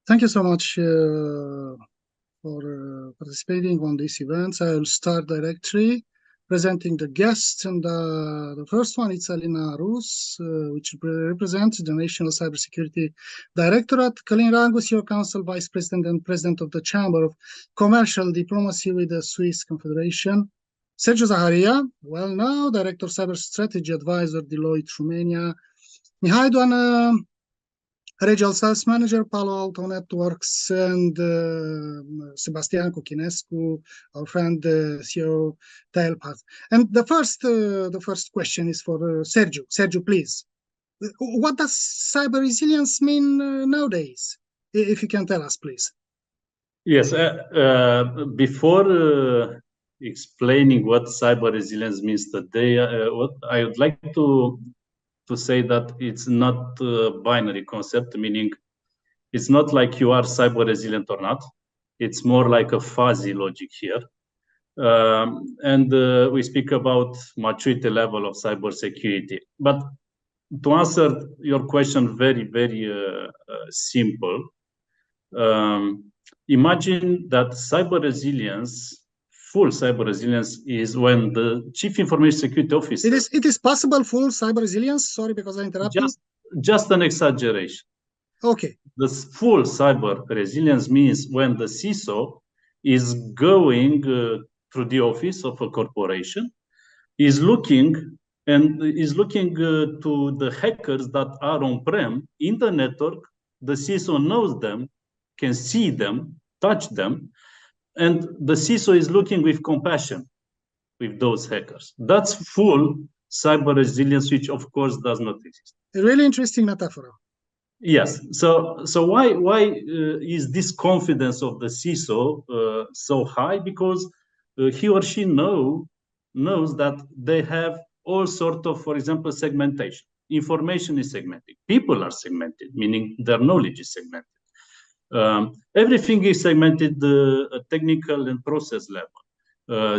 Thank you so much for participating on this event. I will start directly presenting the guests, and the first one is Alina Rus, which represents the National Cybersecurity Directorate. Călin Rangu, your Council Vice President and President of the Chamber of Commercial Diplomacy with the Swiss Confederation. Sergiu Zaharia, well now, Director Cyber Strategy Advisor, Deloitte, Romania. Mihai Doană, Regional Sales Manager, Palo Alto Networks, and Sebastian Cochinescu, our friend, CEO, Tailpath. And the first question is for Sergiu. Sergiu, please. What does cyber resilience mean nowadays? If you can tell us, please. Yes. Before explaining what cyber resilience means today, what I would like to say that it's not a binary concept, meaning it's not like you are cyber resilient or not. It's more like a fuzzy logic here. We speak about maturity level of cybersecurity. But to answer your question very, very simple, imagine that cyber resilience, full cyber resilience, is when the Chief Information Security Officer... It is possible full cyber resilience? Sorry, because I interrupted you. Just an exaggeration. Okay. The full cyber resilience means when the CISO is going through the office of a corporation, is looking to the hackers that are on-prem in the network. The CISO knows them, can see them, touch them, and the CISO is looking with compassion with those hackers. That's full cyber resilience, which of course does not exist. A really interesting metaphor. Yes. So why is this confidence of the CISO so high? Because he or she knows that they have all sort of, for example, segmentation. Information is segmented. People are segmented, meaning their knowledge is segmented. Everything is segmented at technical and process level.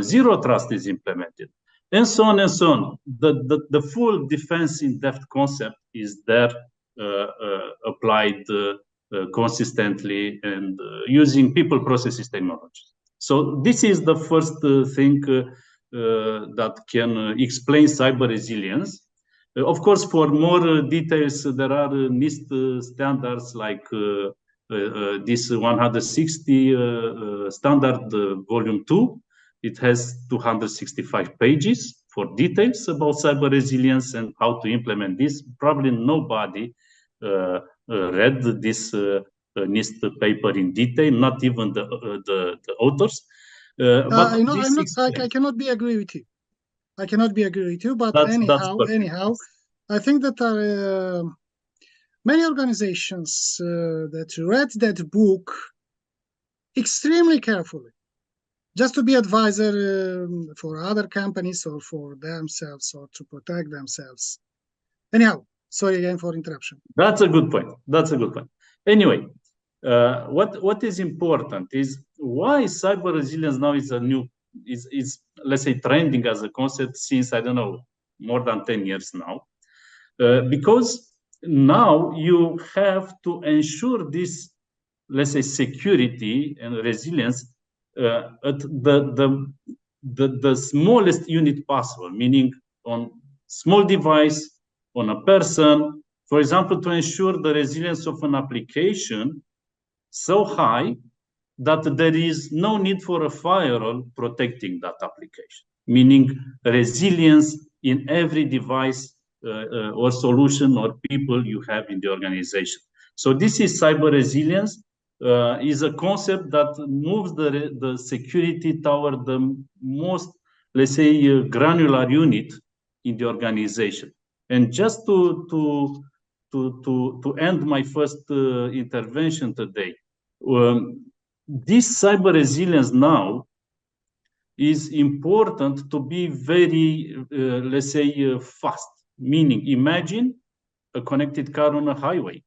Zero trust is implemented, and so on and so on. The full defense in depth concept is there, applied consistently and using people processes technology. So this is the first thing that can explain cyber resilience. Of course, for more details, there are NIST standards like this 160 standard volume 2. It has 265 pages for details about cyber resilience and how to implement this. Probably nobody read this NIST paper in detail, not even the authors. I cannot be agree with you. I cannot be agree with you. But anyhow, I think that many organizations that read that book extremely carefully, just to be advisor for other companies or for themselves or to protect themselves. Anyhow, sorry again for interruption. That's a good point. That's a good point. Anyway, what is important is why cyber resilience now is is let's say trending as a concept since, I don't know, more than 10 years now. Because now you have to ensure this, let's say, security and resilience at the smallest unit possible, meaning on small device, on a person, for example, to ensure the resilience of an application so high that there is no need for a firewall protecting that application, meaning resilience in every device or solution or people you have in the organization. So this is cyber resilience, is a concept that moves the security toward the most, let's say, granular unit in the organization. And just to end my first intervention today, this cyber resilience now is important to be very, let's say, fast. Meaning, imagine a connected car on a highway,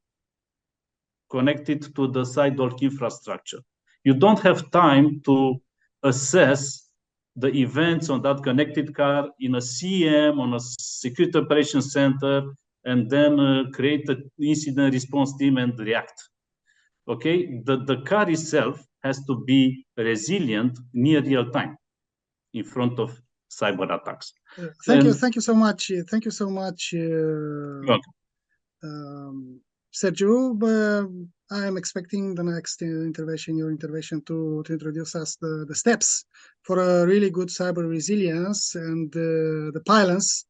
connected to the sidewalk infrastructure. You don't have time to assess the events on that connected car in a CM, on a security operations center, and then create an incident response team and react. okay, the car itself has to be resilient near real time in front of cyber attacks. Thank you so much. Thank you so much, Sergio. I am expecting the next your intervention to introduce us the steps for a really good cyber resilience and the pylons,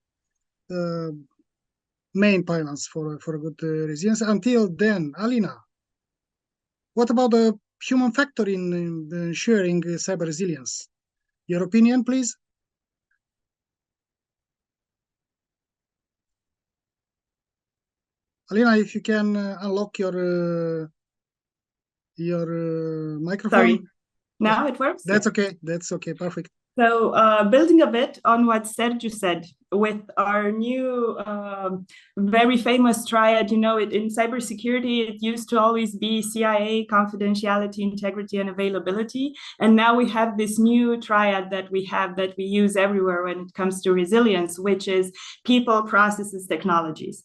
main pylons for a good resilience. Until then, Alina, what about the human factor in ensuring cyber resilience? Your opinion, please? Alina, if you can unlock your microphone. Sorry, now it works? That's okay. That's okay. Perfect. So building a bit on what Sergio said, with our new very famous triad, in cybersecurity, it used to always be CIA, confidentiality, integrity, and availability. And now we have this new triad that we use everywhere when it comes to resilience, which is people, processes, technologies.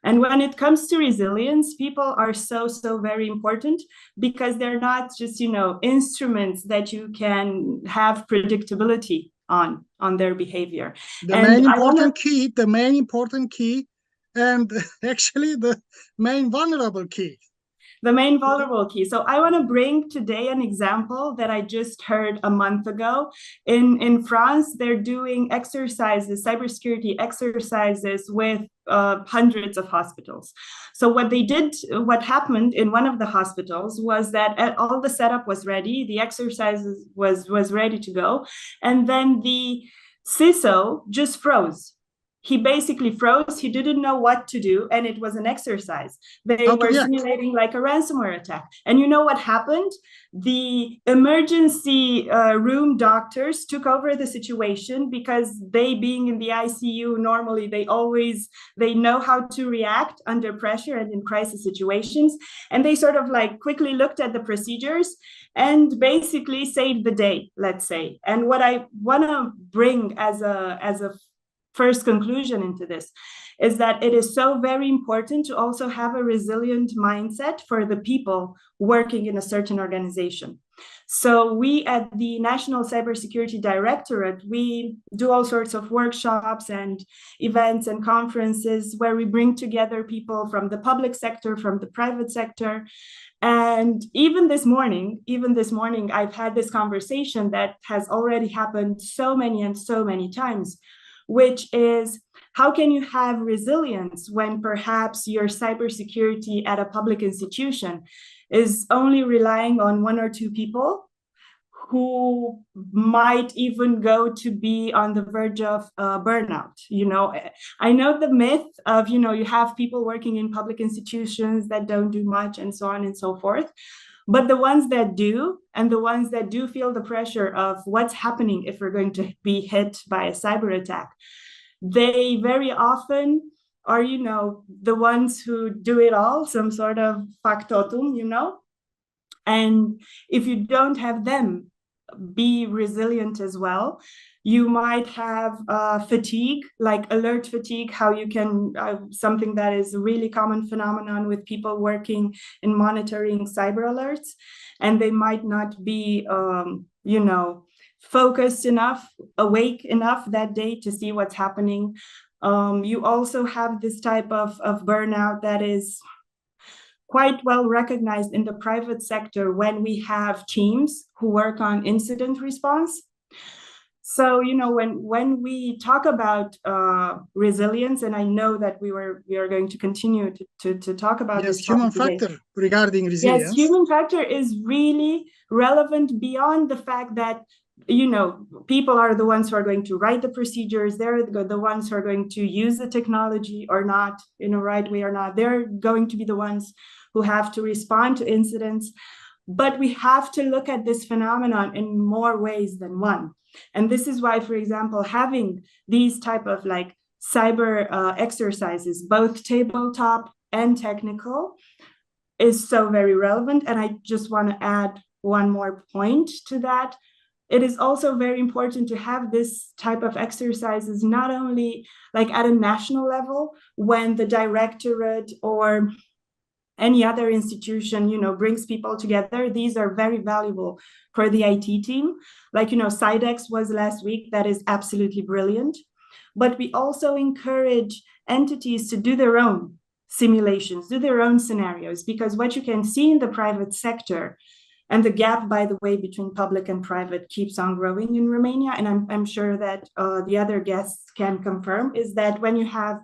And when it comes to resilience, people are so very important, because they're not just, instruments that you can have predictability on their behavior. The main important key, and actually the main vulnerable key. The main vulnerable key. So I want to bring today an example that I just heard a month ago. In France, they're doing exercises, cybersecurity exercises with hundreds of hospitals. So what happened in one of the hospitals was that all the setup was ready, the exercises was ready to go, and then the CISO just froze. He basically froze. He didn't know what to do, and it was an exercise. They were simulating like a ransomware attack. And you know what happened? The emergency room doctors took over the situation, because they, being in the ICU, normally they know how to react under pressure and in crisis situations. And they sort of like quickly looked at the procedures and basically saved the day, let's say. And what I want to bring as a first conclusion into this is that it is so very important to also have a resilient mindset for the people working in a certain organization. So we at the National Cybersecurity Directorate, we do all sorts of workshops and events and conferences where we bring together people from the public sector, from the private sector. And even this morning, I've had this conversation that has already happened so many times, which is, how can you have resilience when perhaps your cybersecurity at a public institution is only relying on one or two people who might even go to be on the verge of burnout? I know the myth of, you have people working in public institutions that don't do much and so on and so forth. But the ones that do, and the ones that do feel the pressure of what's happening if we're going to be hit by a cyber attack, they very often are, the ones who do it all, some sort of factotum, And if you don't have them be resilient as well, you might have fatigue, like alert fatigue, how you can, something that is a really common phenomenon with people working in monitoring cyber alerts, and they might not be, focused enough, awake enough that day to see what's happening. You also have this type of burnout that is quite well recognized in the private sector when we have teams who work on incident response. So, when we talk about resilience, and I know that we are going to continue to talk about this human factor regarding resilience. Yes, human factor is really relevant beyond the fact that, people are the ones who are going to write the procedures. They're the ones who are going to use the technology or not in a right way or not. They're going to be the ones who have to respond to incidents. But we have to look at this phenomenon in more ways than one. And this is why, for example, having these type of like cyber exercises, both tabletop and technical, is so very relevant. And I just want to add one more point to that. It is also very important to have this type of exercises, not only like at a national level, when the directorate or any other institution, brings people together. These are very valuable for the IT team. Like, Cydex was last week. That is absolutely brilliant. But we also encourage entities to do their own simulations, do their own scenarios, because what you can see in the private sector, and the gap, by the way, between public and private keeps on growing in Romania, and I'm sure that the other guests can confirm, is that when you have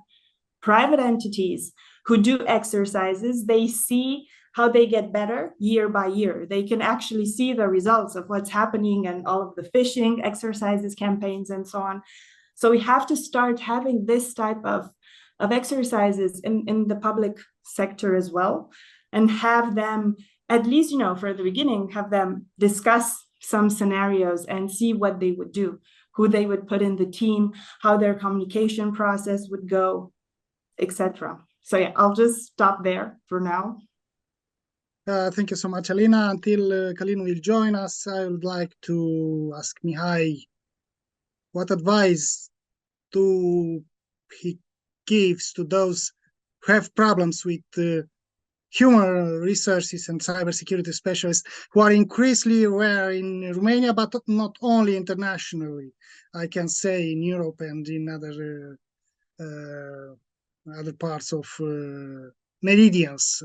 private entities who do exercises, they see how they get better year by year. They can actually see the results of what's happening and all of the phishing exercises, campaigns, and so on. So we have to start having this type of exercises in the public sector as well, and have them, at least, for the beginning, have them discuss some scenarios and see what they would do, who they would put in the team, how their communication process would go, etc. So yeah, I'll just stop there for now. Thank you so much, Alina. Until Kalin will join us, I would like to ask Mihai what advice he gives to those who have problems with human resources and cybersecurity specialists who are increasingly rare in Romania, but not only internationally. I can say in Europe and in other parts of meridians,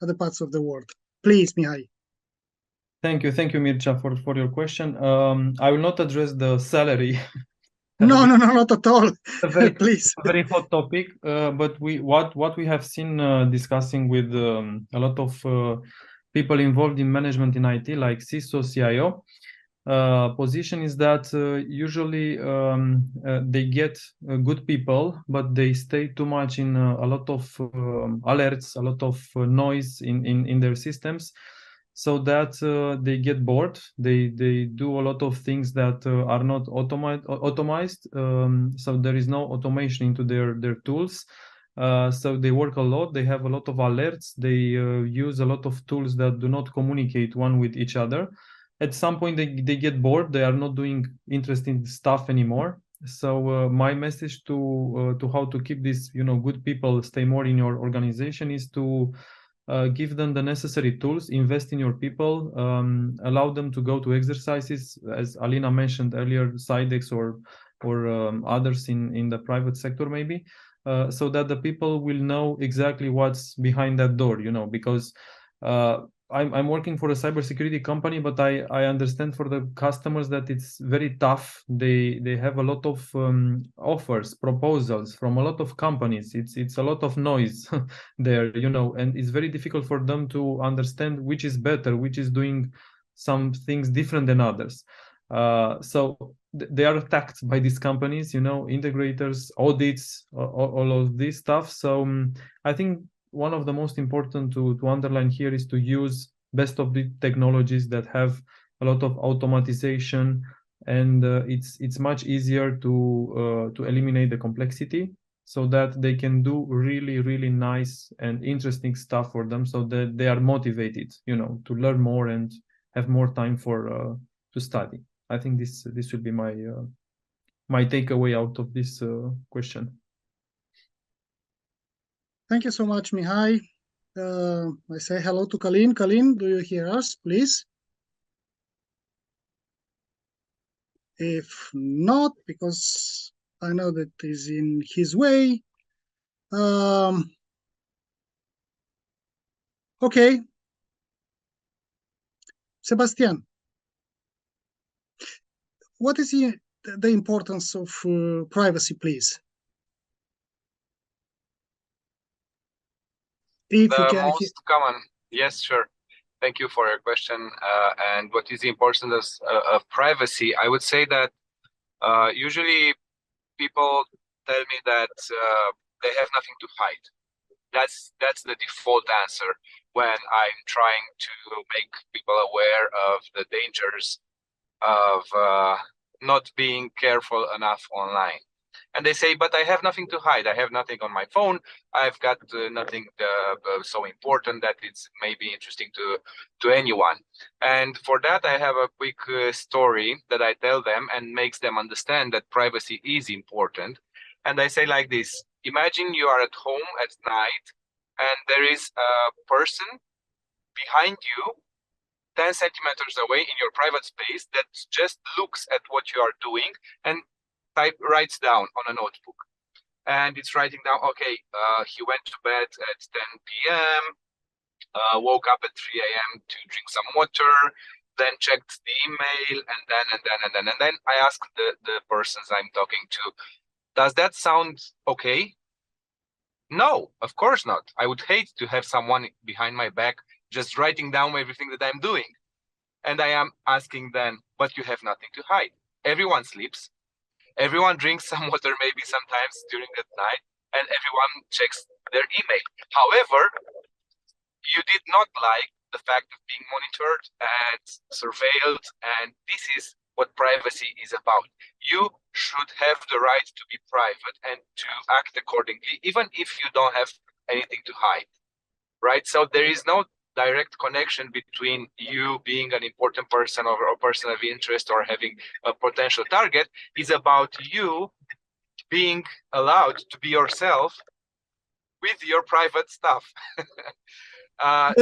other parts of the world. Please, Mihai. Thank you, Mircea, for your question. I will not address the salary. No, not at all. Please. A very hot topic, but what we have seen discussing with a lot of people involved in management in IT, like CISO, CIO, position is that usually they get good people, but they stay too much in a lot of alerts, a lot of noise in their systems, so that they get bored. They do a lot of things that are not automized. So there is no automation into their tools. So they work a lot. They have a lot of alerts. They use a lot of tools that do not communicate one with each other. At some point, they get bored. They are not doing interesting stuff anymore. So my message to how to keep these good people stay more in your organization is to give them the necessary tools, invest in your people, allow them to go to exercises, as Alina mentioned earlier, Cydex or others in the private sector maybe, so that the people will know exactly what's behind that door, because I'm working for a cybersecurity company, but I understand for the customers that it's very tough. They have a lot of offers, proposals from a lot of companies. It's a lot of noise there, and it's very difficult for them to understand which is better, which is doing some things different than others. So they are attacked by these companies, integrators, audits, all of this stuff. So I think one of the most important to underline here is to use best of the technologies that have a lot of automatization, and it's much easier to eliminate the complexity, so that they can do really, really nice and interesting stuff for them, so that they are motivated, to learn more and have more time for to study. I think this should be my takeaway out of this question. Thank you so much, Mihai. I say hello to Kalin. Kalin, do you hear us, please? If not, because I know that is in his way. Okay. Sebastian, what is the importance of privacy, please? If the most common, yes, sure. Thank you for your question. And what is the importance of privacy? I would say that usually people tell me that they have nothing to hide. That's the default answer when I'm trying to make people aware of the dangers of not being careful enough online. And they say, but I have nothing to hide. I have nothing on my phone. I've got nothing so important that it's maybe interesting to anyone. And for that, I have a quick story that I tell them and makes them understand that privacy is important. And I say like this: imagine you are at home at night and there is a person behind you 10 centimeters away in your private space that just looks at what you are doing and writes down on a notebook. And it's writing down, okay, he went to bed at 10 p.m., woke up at 3 a.m. to drink some water, then checked the email, and then I ask the persons I'm talking to, does that sound okay? No, of course not. I would hate to have someone behind my back just writing down everything that I'm doing. And I am asking then, but you have nothing to hide. Everyone sleeps. Everyone drinks some water maybe sometimes during the night, and everyone checks their email. However, you did not like the fact of being monitored and surveilled, and this is what privacy is about. You should have the right to be private and to act accordingly, even if you don't have anything to hide, right? So there is no direct connection between you being an important person or a person of interest or having a potential target. It's about you being allowed to be yourself with your private stuff.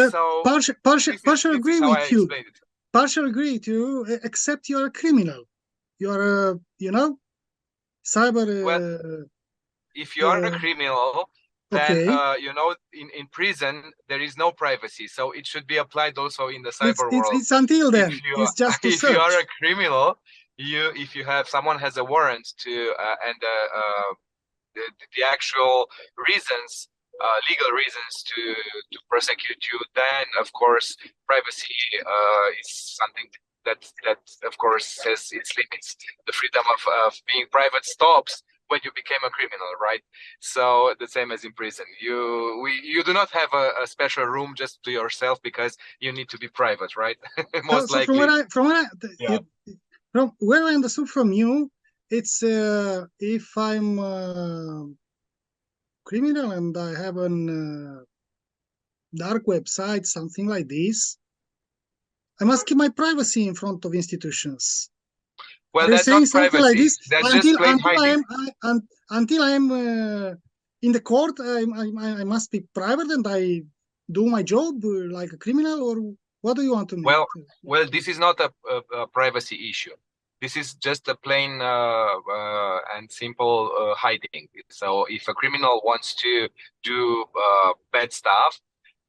So partial agree with you. It. Partial agree with you, except you're a criminal. You're a, cyber. Well, if you are a criminal, then okay. In prison there is no privacy, so it should be applied also in the cyber world. It's until then. It's just to if search. You are a criminal, if you have someone has a warrant to and the actual reasons, legal reasons to prosecute you, then of course privacy is something that of course has its limits. The freedom of being private stops when you became a criminal, right? So the same as in prison, you do not have a special room just to yourself because you need to be private, right? Most likely. From where I understood from you, it's if I'm criminal and I have a dark website, something like this, I must keep my privacy in front of institutions. Well, that's not privacy. Like this, that's just plain hiding. Until I'm in the court, I must be private and I do my job like a criminal, or what do you want to make? Well, this is not a privacy issue. This is just a plain and simple hiding. So if a criminal wants to do bad stuff,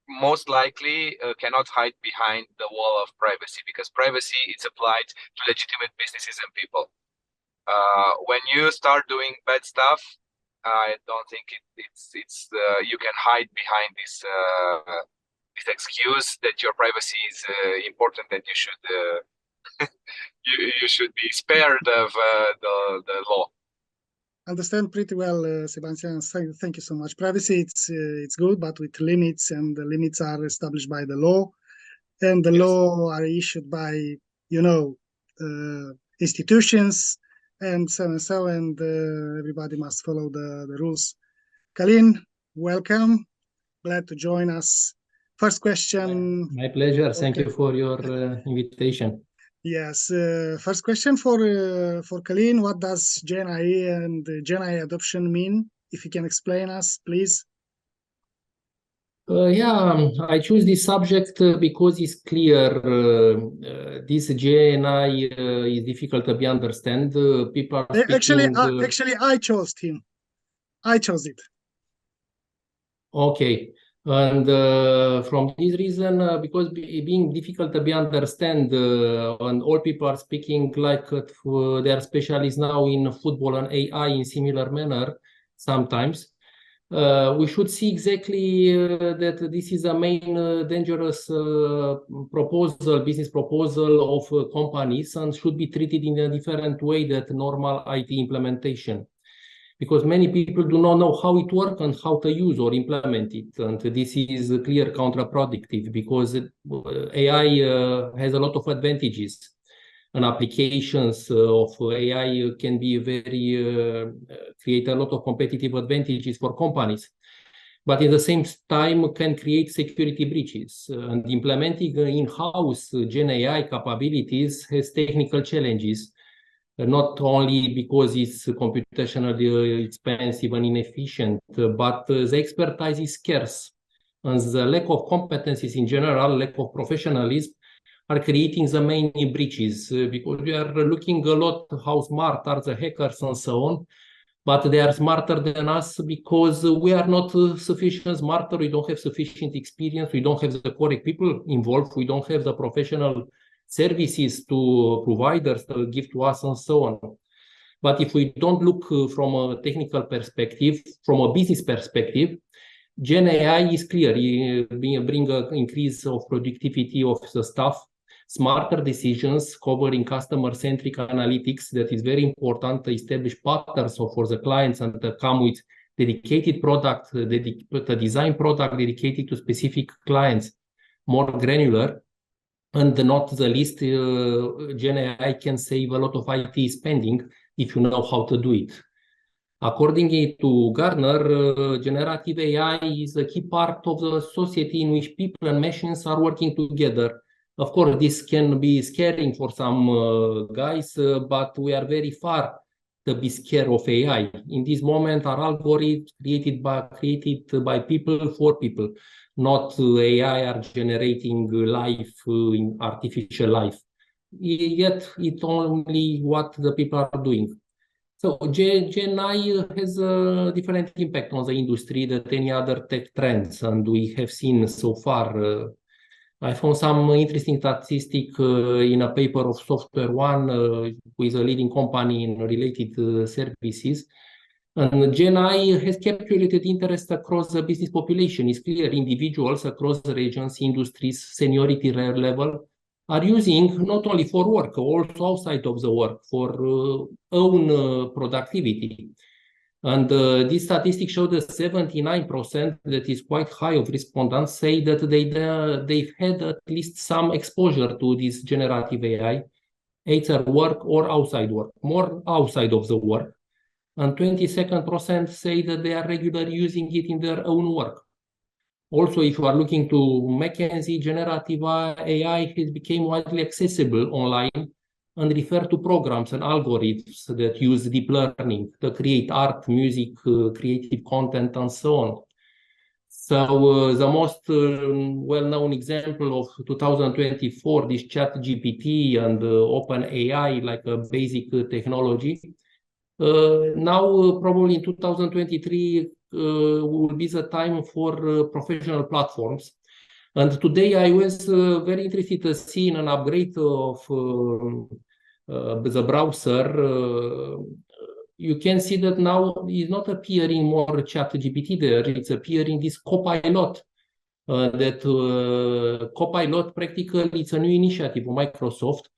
most likely cannot hide behind the wall of privacy, because privacy is applied to legitimate businesses and people. When you start doing bad stuff, I don't think it's you can hide behind this this excuse that your privacy is important and you should you should be spared of the law. Understand pretty well, Sebastian. Thank you so much. Privacy, it's good, but with limits, and the limits are established by the law, and the law are issued by institutions, and so, and everybody must follow the rules. Kalin, welcome. Glad to join us. First question. My pleasure. Thank you for your invitation. Yes. First question for Kalin. What does GenAI and GenAI adoption mean? If you can explain us, please. I choose this subject because it's clear this GenAI is difficult to be understand. People are speaking... Actually, I chose him. I chose it. Okay. And from this reason, because being difficult to be understand, and all people are speaking like they are specialists now in football and AI in similar manner sometimes, we should see exactly that this is a main dangerous business proposal of companies, and should be treated in a different way than normal IT implementation. Because many people do not know how it works and how to use or implement it. And this is clear counterproductive, because AI has a lot of advantages, and applications of AI can be create a lot of competitive advantages for companies. But at the same time can create security breaches. And implementing in-house GenAI capabilities has technical challenges, not only because it's computationally expensive and inefficient, but the expertise is scarce. And the lack of competencies in general, lack of professionalism, are creating the main breaches because we are looking a lot how smart are the hackers and so on, but they are smarter than us because we are not sufficient smarter. We don't have sufficient experience. We don't have the correct people involved. We don't have the professional services to providers to give to us and so on. But if we don't look from a technical perspective, from a business perspective, Gen AI is clear, bring an increase of productivity of the staff, smarter decisions covering customer-centric analytics. That is very important to establish patterns for the clients and to come with dedicated product, the design product dedicated to specific clients, more granular. And not the least, Gen AI can save a lot of IT spending if you know how to do it. According to Gartner, generative AI is a key part of the society in which people and machines are working together. Of course, this can be scaring for some guys, but we are very far to be scared of AI. In this moment, our algorithms created by people for people, not AI are generating life in artificial life. Yet it's only what the people are doing. So Gen AI has a different impact on the industry than any other tech trends, and we have seen so far. I found some interesting statistic in a paper of Software One with a leading company in related services. And Gen AI has captured interest across the business population. It's clear individuals across the regions, industries, seniority level are using not only for work, also outside of the work for own productivity. And these statistics show that 79%, that is quite high of respondents, say that they've had at least some exposure to this generative AI, either work or outside work, more outside of the work. And 22% say that they are regularly using it in their own work. Also, if you are looking to McKinsey, generative AI has become widely accessible online and refer to programs and algorithms that use deep learning to create art, music, creative content, and so on. So the most well-known example of 2024, this ChatGPT and OpenAI, like a basic technology. Now, probably in 2023, will be the time for professional platforms. And today I was very interested to see in an upgrade of the browser. You can see that now is not appearing more ChatGPT there, it's appearing this Copilot. Copilot practically it's a new initiative of Microsoft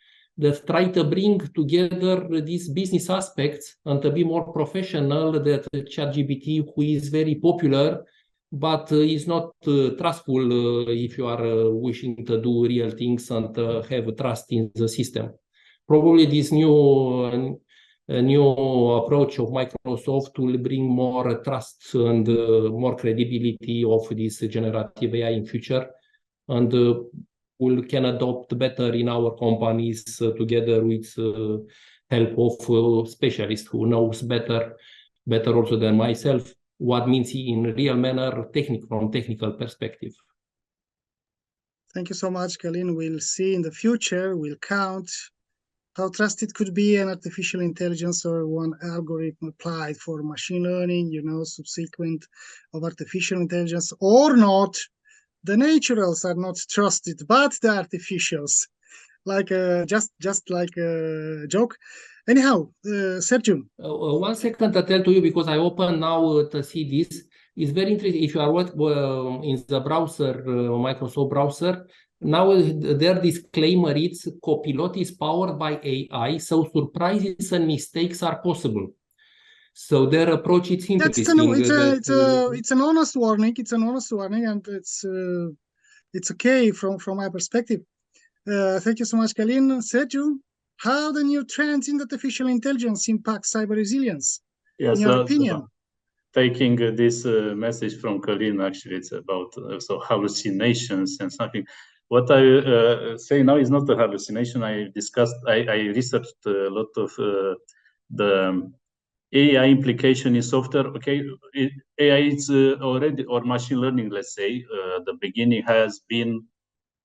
that try to bring together these business aspects and to be more professional that ChatGPT, who is very popular, but is not trustful if you are wishing to do real things and have trust in the system. Probably this new approach of Microsoft will bring more trust and more credibility of this generative AI in future, and we can adopt better in our companies together with help of specialists who knows better also than myself what means in real manner from technical perspective. Thank you so much, Kalin. We'll see in the future, we'll count how trusted could be an artificial intelligence or one algorithm applied for machine learning, subsequent of artificial intelligence or not. The naturals are not trusted, but the artificials, like just like a joke. Anyhow, Sergiu. 1 second to tell to you, because I open now to see this. It's very interesting. If you are in the browser, Microsoft browser, now their disclaimer is Copilot is powered by AI, so surprises and mistakes are possible. So their approach is interesting. It's an honest warning. It's an honest warning, and it's okay from my perspective. Thank you so much, Kalin. Sergiu, how the new trends in artificial intelligence impact cyber resilience? Yes, in your opinion? Taking this message from Kalin, actually, it's about hallucinations and something. What I say now is not a hallucination. I researched a lot of the AI implication in software. Okay, AI is already, or machine learning, let's say, the beginning has been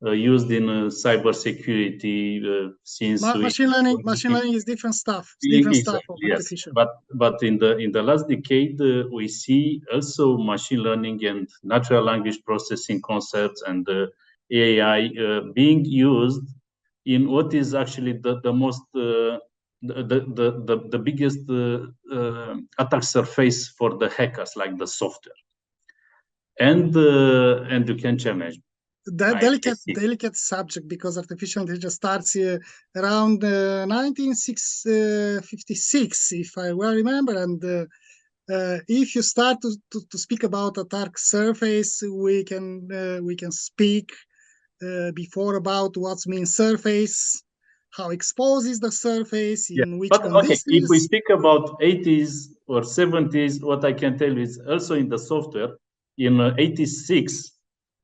used in cybersecurity since machine learning is different stuff. It's different stuff of yes. artificial. But in the last decade, we see also machine learning and natural language processing concepts and AI being used in what is actually the most the biggest attack surface for the hackers, like the software, and you can challenge. Delicate subject, because artificial intelligence starts around 1956, if I well remember, and if you start to speak about attack surface, we can speak before about what's mean surface, how exposed is the surface, in which conditions. Okay, if we speak about 80s or 70s, what I can tell you is also in the software, in 86,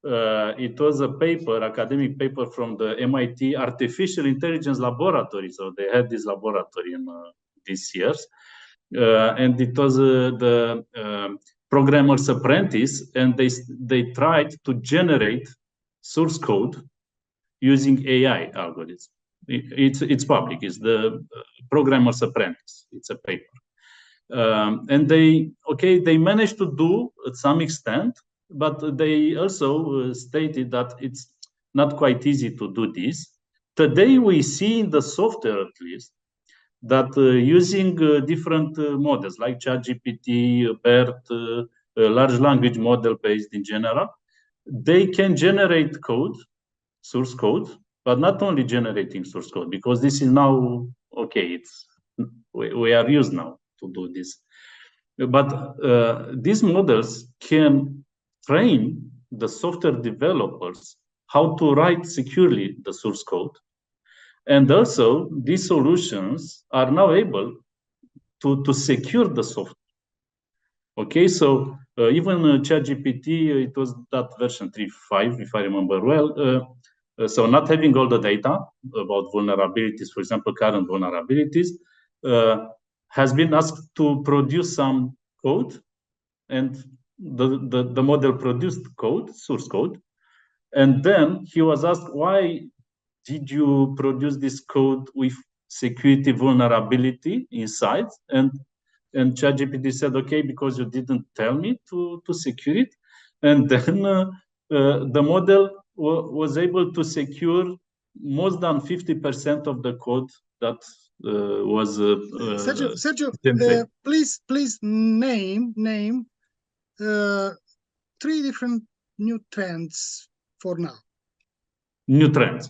it was a paper, academic paper from the MIT Artificial Intelligence Laboratory. So they had this laboratory in these years. And it was the programmer's apprentice, and they tried to generate source code using AI algorithms. It's public. It's the programmer's apprentice. It's a paper, and they managed to do at some extent, but they also stated that it's not quite easy to do this. Today we see in the software, at least, that using different models like ChatGPT, BERT, large language model based in general, they can generate code, source code, but not only generating source code, because this is now, okay, we are used now to do this. But these models can train the software developers how to write securely the source code. And also, these solutions are now able to secure the software. Okay, so even ChatGPT, it was that version 3.5, if I remember well. So not having all the data about vulnerabilities, for example, current vulnerabilities, has been asked to produce some code, and the model produced code, source code. And then he was asked, why did you produce this code with security vulnerability inside? And ChatGPT said, okay, because you didn't tell me to secure it. And then the model was able to secure more than 50% of the code that was Sergio, please name 3 different new trends for now. New trends.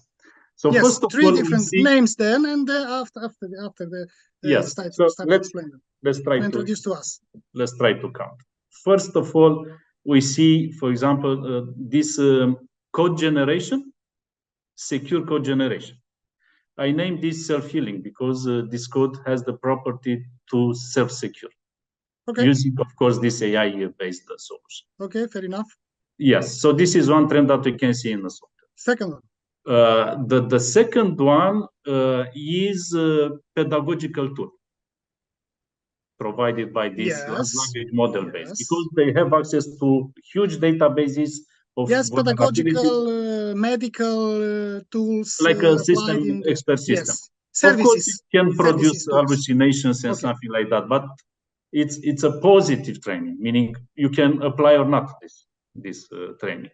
So yes, first of 3 all, different names then, and after the yes. start So to explain them. Let's try introduce to us. Let's try to count. First of all, we see, for example, this code generation, secure code generation. I named this self-healing because this code has the property to self-secure. Okay. Using, of course, this AI-based solution. Okay, fair enough. Yes, so this is one trend that we can see in the software. Second one. The second one is pedagogical tool provided by this large language model base, because they have access to huge databases of pedagogical medical tools, like a system expert system. Of course, it can produce hallucinations and something like that, but it's a positive training, meaning you can apply or not this training.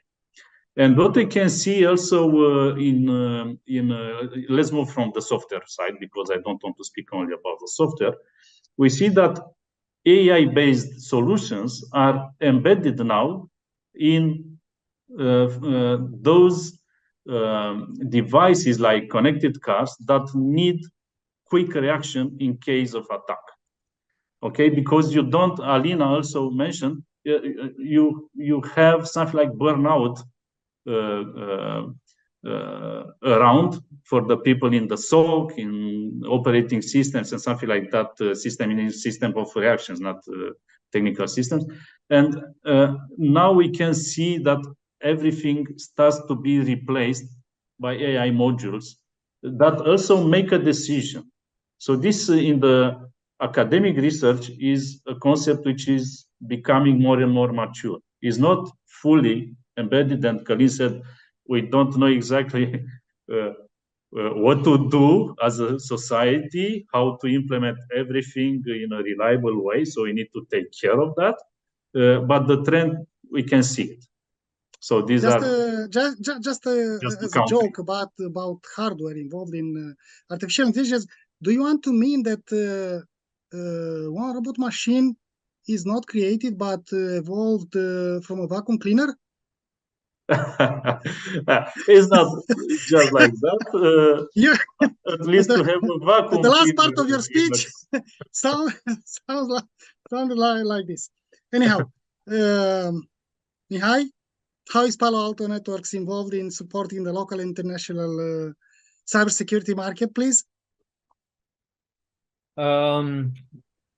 And what we can see also let's move from the software side, because I don't want to speak only about the software. We see that AI-based solutions are embedded now in those devices like connected cars that need quick reaction in case of attack. Okay, because you don't, Alina also mentioned, you have something like burnout around for the people in the SOC, in operating systems and something like that, system of reactions, not technical systems. And now we can see that everything starts to be replaced by AI modules that also make a decision. So this in the academic research is a concept which is becoming more and more mature. It's not fully embedded, and Călin said we don't know exactly what to do as a society, how to implement everything in a reliable way. So we need to take care of that. But the trend, we can see it. So these just are just as a joke about hardware involved in artificial intelligence. Do you want to mean that one robot machine is not created but evolved from a vacuum cleaner? It's not just like that. At least to have a vacuum. The last part of your speech sounded like this. Anyhow, Mihai, how is Palo Alto Networks involved in supporting the local and international cybersecurity market, please?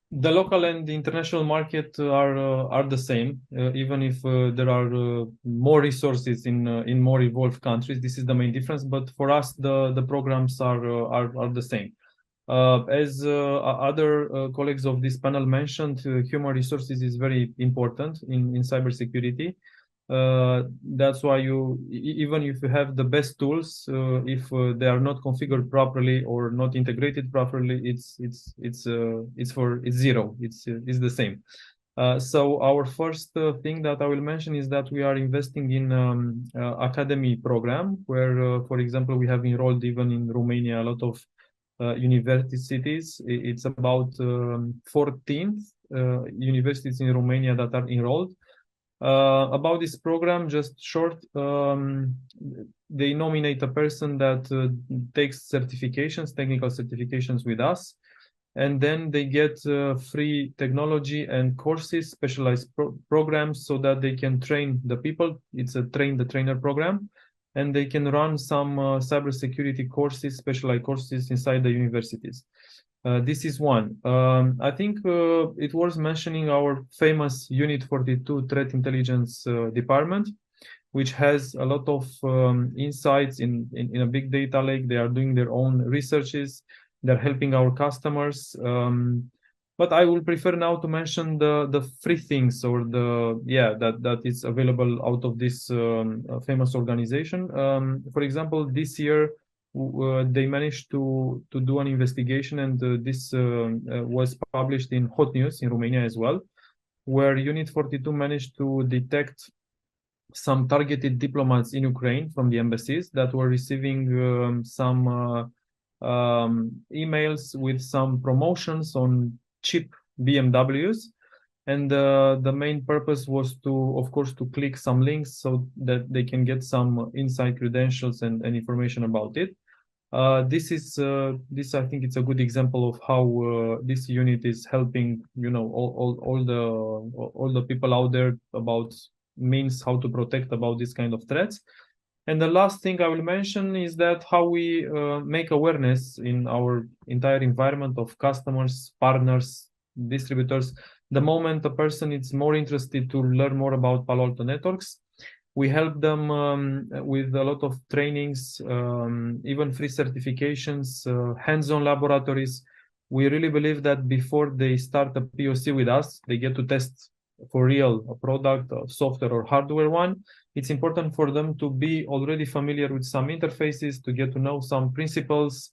The local and the international market are the same, even if there are more resources in more evolved countries. This is the main difference. But for us, the programs are the same. As other colleagues of this panel mentioned, human resources is very important in cybersecurity. That's why even if you have the best tools, if they are not configured properly or not integrated properly, it's zero. It's the same. So our first thing that I will mention is that we are investing in academy program where, for example, we have enrolled even in Romania a lot of universities. It's about 14 universities in Romania that are enrolled. About this program, just short, they nominate a person that takes certifications, technical certifications with us, and then they get free technology and courses, specialized programs, so that they can train the people. It's a train the trainer program, and they can run some cybersecurity courses, specialized courses inside the universities. This is one. I think it was mentioning our famous Unit 42 Threat Intelligence Department, which has a lot of insights in a big data lake. They are doing their own researches. They're helping our customers. But I will prefer now to mention the free things or that is available out of this famous organization. For example, this year, they managed to do an investigation, and this was published in Hot News in Romania as well, where Unit 42 managed to detect some targeted diplomats in Ukraine from the embassies that were receiving some emails with some promotions on cheap BMWs. And the main purpose was of course, to click some links so that they can get some inside credentials and information about it. This I think it's a good example of how this unit is helping, all the people out there about means how to protect about this kind of threats. And the last thing I will mention is that how we make awareness in our entire environment of customers, partners, distributors. The moment a person is more interested to learn more about Palo Alto Networks, we help them with a lot of trainings, even free certifications, hands-on laboratories. We really believe that before they start a POC with us, they get to test for real a product, a software or hardware one. It's important for them to be already familiar with some interfaces, to get to know some principles.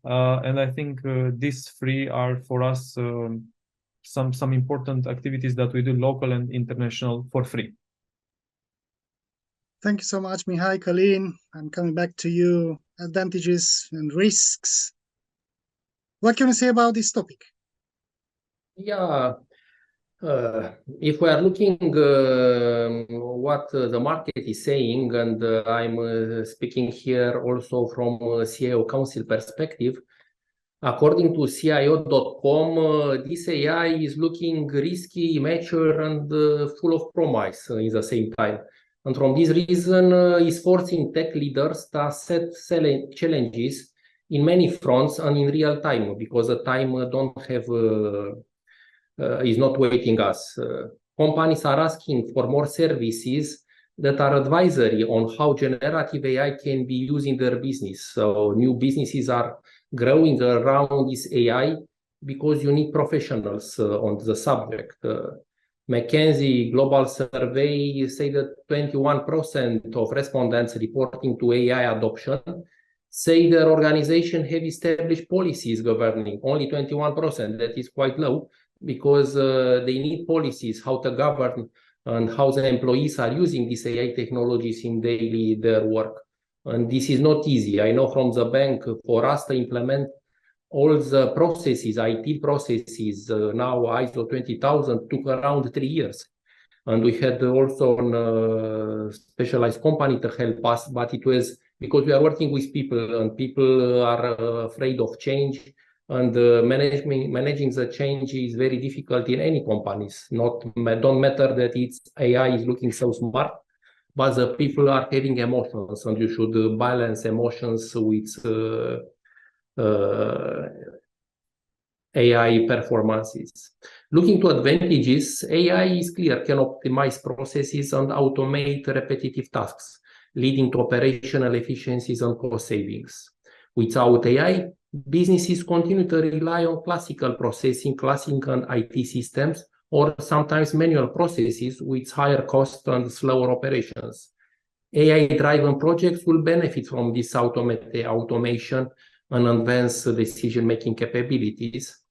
And I think these three are for us some important activities that we do local and international for free. Thank you so much, Mihai. Călin, I'm coming back to you. Advantages and risks. What can you say about this topic? Yeah, if we are looking what the market is saying, and I'm speaking here also from a CIO Council perspective, according to CIO.com, this AI is looking risky, immature, and full of promise in the same time. And from this reason, is forcing tech leaders to set challenges in many fronts and in real time, because the time is not waiting us. Companies are asking for more services that are advisory on how generative AI can be used in their business. So new businesses are growing around this AI, because you need professionals on the subject. McKinsey Global Survey say that 21% of respondents reporting to AI adoption say their organization have established policies governing. Only 21%, that is quite low, because they need policies, how to govern and how the employees are using these AI technologies in their work. And this is not easy. I know from the bank, for us to implement all the processes, IT processes, now ISO 20000 took around 3 years. And we had also a specialized company to help us, but it was because we are working with people and people are afraid of change, and managing the change is very difficult in any companies. Don't matter that it's AI is looking so smart, but the people are having emotions, and you should balance emotions with AI performances. Looking to advantages, AI is clear, can optimize processes and automate repetitive tasks, leading to operational efficiencies and cost savings. Without AI, businesses continue to rely on classical processing, classical IT systems, or sometimes manual processes with higher cost and slower operations. AI-driven projects will benefit from this automation and advanced decision-making capabilities.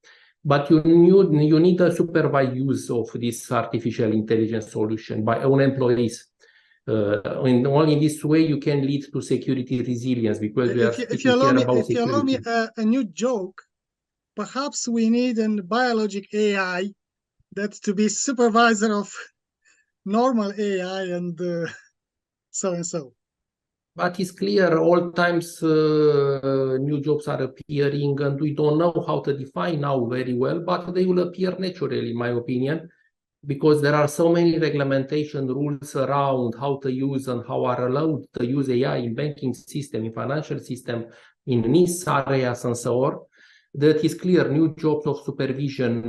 But you need a supervised use of this artificial intelligence solution by own employees. Only in this way you can lead to security resilience, because we are speaking here about security. If you allow me a new joke, perhaps we need a biologic AI that to be supervisor of normal AI and so and so. But it's clear all times new jobs are appearing, and we don't know how to define now very well, but they will appear naturally, in my opinion, because there are so many regulation rules around how to use and how are allowed to use AI in banking system, in financial system, in niche areas and so on, that is clear new jobs of supervision.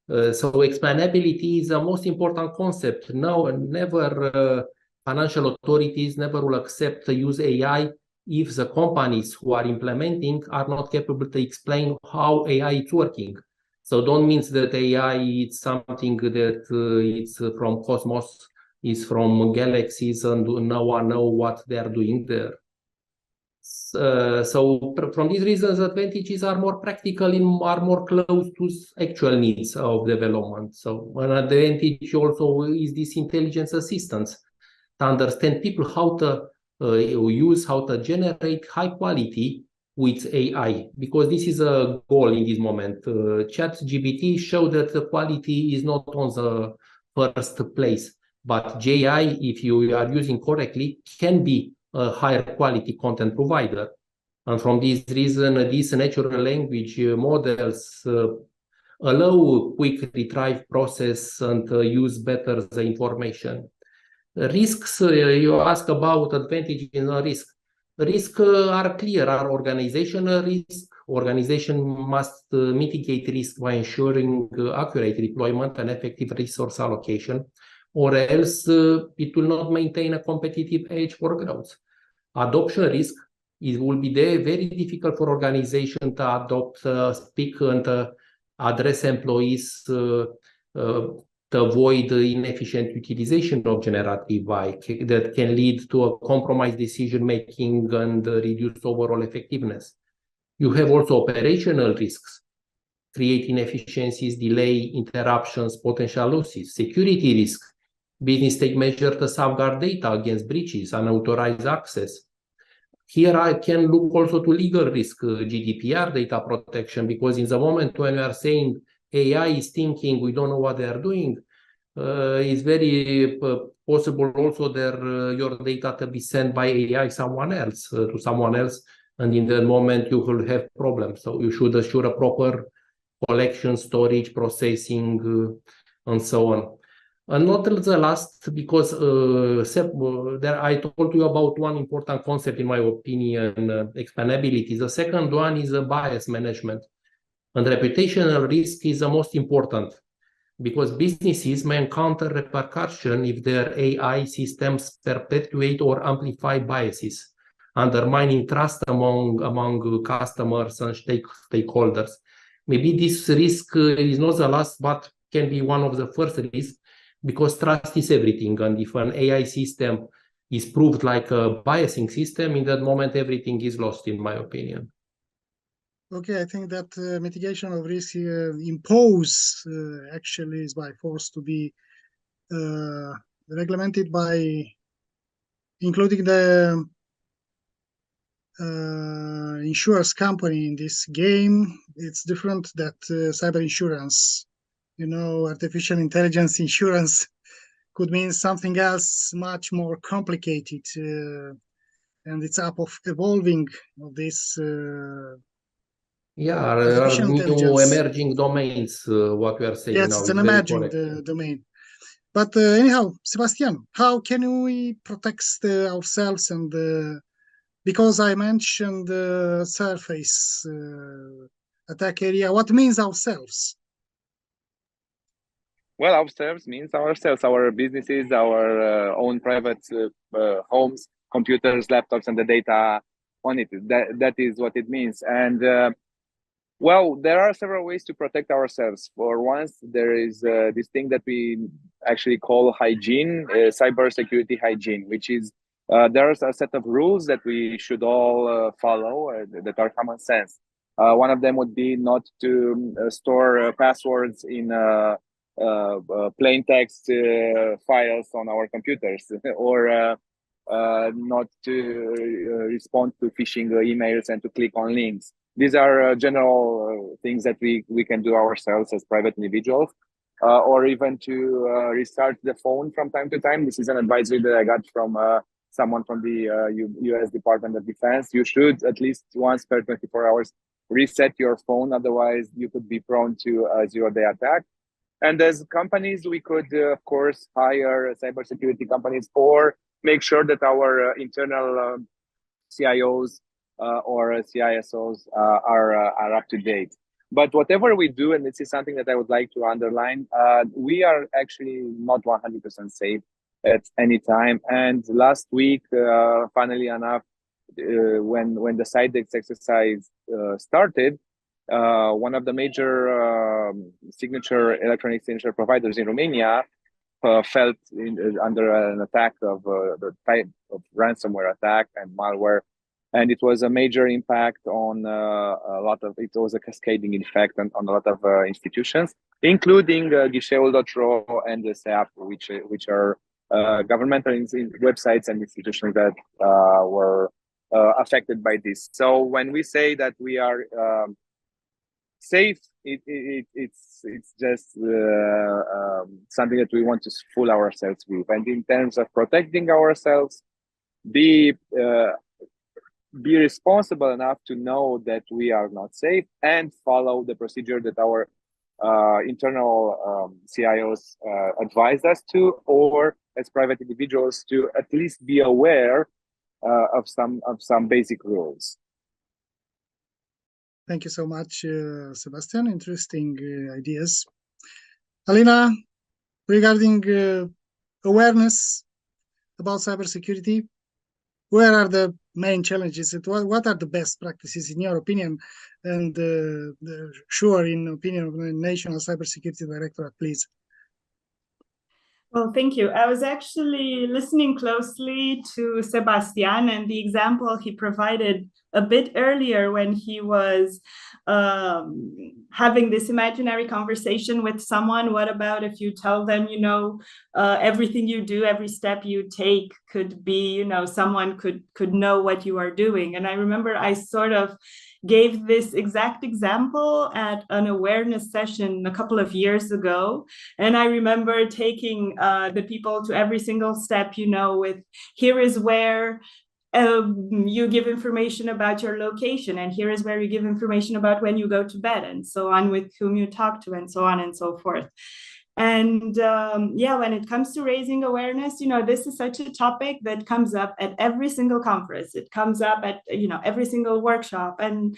So explainability is the most important concept. No, never financial authorities never will accept to use AI if the companies who are implementing are not capable to explain how AI is working. So don't mean that AI is something that it's from cosmos, is from galaxies, and no one knows what they are doing there. So from these reasons, advantages are more practical and are more close to actual needs of development. So an advantage also is this intelligence assistance, to understand people how to use, how to generate high quality with AI, because this is a goal in this moment. ChatGPT showed that the quality is not on the first place, but JI, if you are using correctly, can be a higher quality content provider. And from this reason, these natural language models allow quick retrieve process and use better the information. Risks, you ask about advantage and risk. Risks are clear, are organizational risk. Organization must mitigate risk by ensuring accurate deployment and effective resource allocation, or else it will not maintain a competitive edge for growth. Adoption risk, it will be very difficult for organization to adopt, speak and address employees to avoid the inefficient utilization of generative AI that can lead to a compromised decision-making and reduce overall effectiveness. You have also operational risks, create inefficiencies, delay, interruptions, potential losses, security risk. Business take measures to safeguard data against breaches, unauthorized access. Here I can look also to legal risk, GDPR, data protection, because in the moment when we are saying AI is thinking, we don't know what they are doing, it's very possible also that your data to be sent by AI to someone else, and in that moment you will have problems. So you should assure a proper collection, storage, processing, and so on. And not the last, because there I told you about one important concept, in my opinion, explainability. The second one is bias management. And reputational risk is the most important, because businesses may encounter repercussion if their AI systems perpetuate or amplify biases, undermining trust among customers and stakeholders. Maybe this risk is not the last, but can be one of the first risks, because trust is everything. And if an AI system is proved like a biasing system, in that moment, everything is lost, in my opinion. Okay, I think that mitigation of risk imposed actually is by force to be regulated by including the insurance company in this game. It's different that cyber insurance, artificial intelligence insurance could mean something else much more complicated, and it's up of evolving of this yeah, there are new emerging domains, what we are saying yes, now. it's an emerging domain. But anyhow, Sebastian, how can we protect ourselves? And because I mentioned the surface attack area, what means ourselves? Well, ourselves means ourselves, our businesses, our own private homes, computers, laptops, and the data on it. That is what it means. And well, there are several ways to protect ourselves. For once, there is this thing that we actually call hygiene, cybersecurity hygiene, which is there's a set of rules that we should all follow that are common sense. One of them would be not to store passwords in plain text files on our computers, or not to respond to phishing emails and to click on links. These are general things that we can do ourselves as private individuals, or even to restart the phone from time to time. This is an advisory that I got from someone from the US Department of Defense. You should at least once per 24 hours reset your phone, otherwise you could be prone to a zero-day attack. And as companies, we could, of course, hire cybersecurity companies, or make sure that our internal CIOs or CISOs are up to date. But whatever we do, and this is something that I would like to underline, we are actually not 100% safe at any time. And last week, funnily enough, when the Sidex exercise started, one of the major electronic signature providers in Romania felt under an attack of the type of ransomware attack and malware, and it was a major impact on a lot of. It was a cascading effect on a lot of institutions, including Ghișeul.ro and the SEAP, which are governmental websites and institutions that were affected by this. So when we say that we are safe, it's just something that we want to fool ourselves with. And in terms of protecting ourselves, be responsible enough to know that we are not safe, and follow the procedure that our internal CIOs advise us to, or as private individuals to at least be aware of some basic rules. Thank you so much, Sebastian. Interesting ideas. Alina, regarding awareness about cybersecurity, where are the main challenges? What are the best practices in your opinion? And sure, in opinion of the National Cybersecurity Directorate, please. Well, thank you. I was actually listening closely to Sebastian, and the example he provided a bit earlier when he was having this imaginary conversation with someone. What about if you tell them, everything you do, every step you take could be, someone could know what you are doing. And I remember I sort of gave this exact example at an awareness session a couple of years ago. And I remember taking the people to every single step, with here is where you give information about your location, and here is where you give information about when you go to bed, and so on, with whom you talk to, and so on and so forth. And when it comes to raising awareness, this is such a topic that comes up at every single conference. It comes up at, every single workshop, and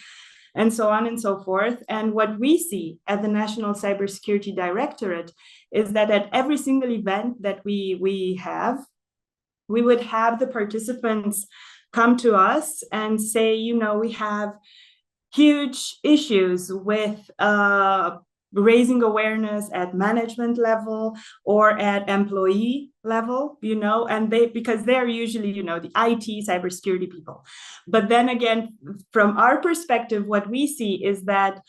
so on and so forth. And what we see at the National Cybersecurity Directorate is that at every single event that we have, we would have the participants come to us and say, we have huge issues with raising awareness at management level or at employee level, and because they're usually, the IT cybersecurity people. But then again, from our perspective, what we see is that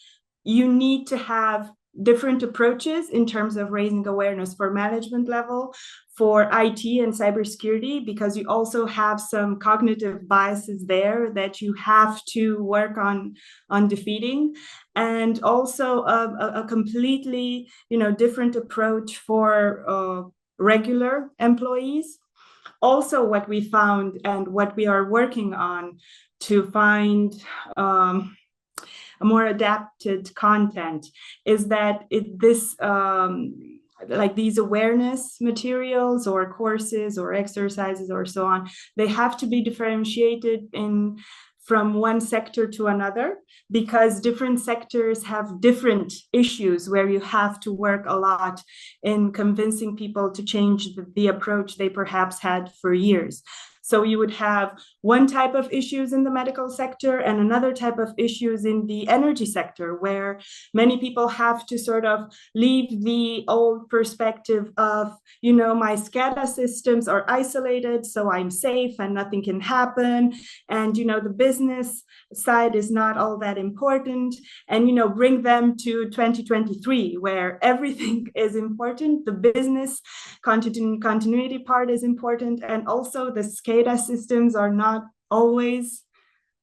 you need to have different approaches in terms of raising awareness for management level, for IT and cybersecurity, because you also have some cognitive biases there that you have to work on defeating, and also a completely different approach for regular employees. Also, what we found and what we are working on to find a more adapted content is that like these awareness materials or courses or exercises or so on, they have to be differentiated from one sector to another, because different sectors have different issues where you have to work a lot in convincing people to change the approach they perhaps had for years. So you would have one type of issues in the medical sector and another type of issues in the energy sector, where many people have to sort of leave the old perspective of, my SCADA systems are isolated, so I'm safe and nothing can happen. And, the business side is not all that important. And, bring them to 2023, where everything is important. The business continuity part is important. And also the SCADA systems are not always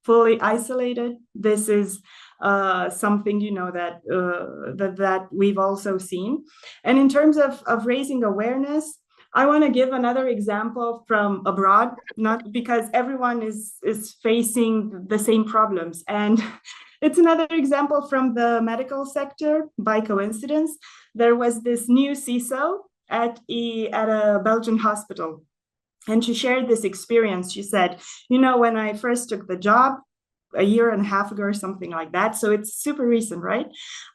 fully isolated. This is something that we've also seen. And in terms of raising awareness, I want to give another example from abroad, not because everyone is facing the same problems. And it's another example from the medical sector. By coincidence, there was this new CISO at a Belgian hospital. And she shared this experience. She said, when I first took the job, a year and a half ago or something like that, so it's super recent, right?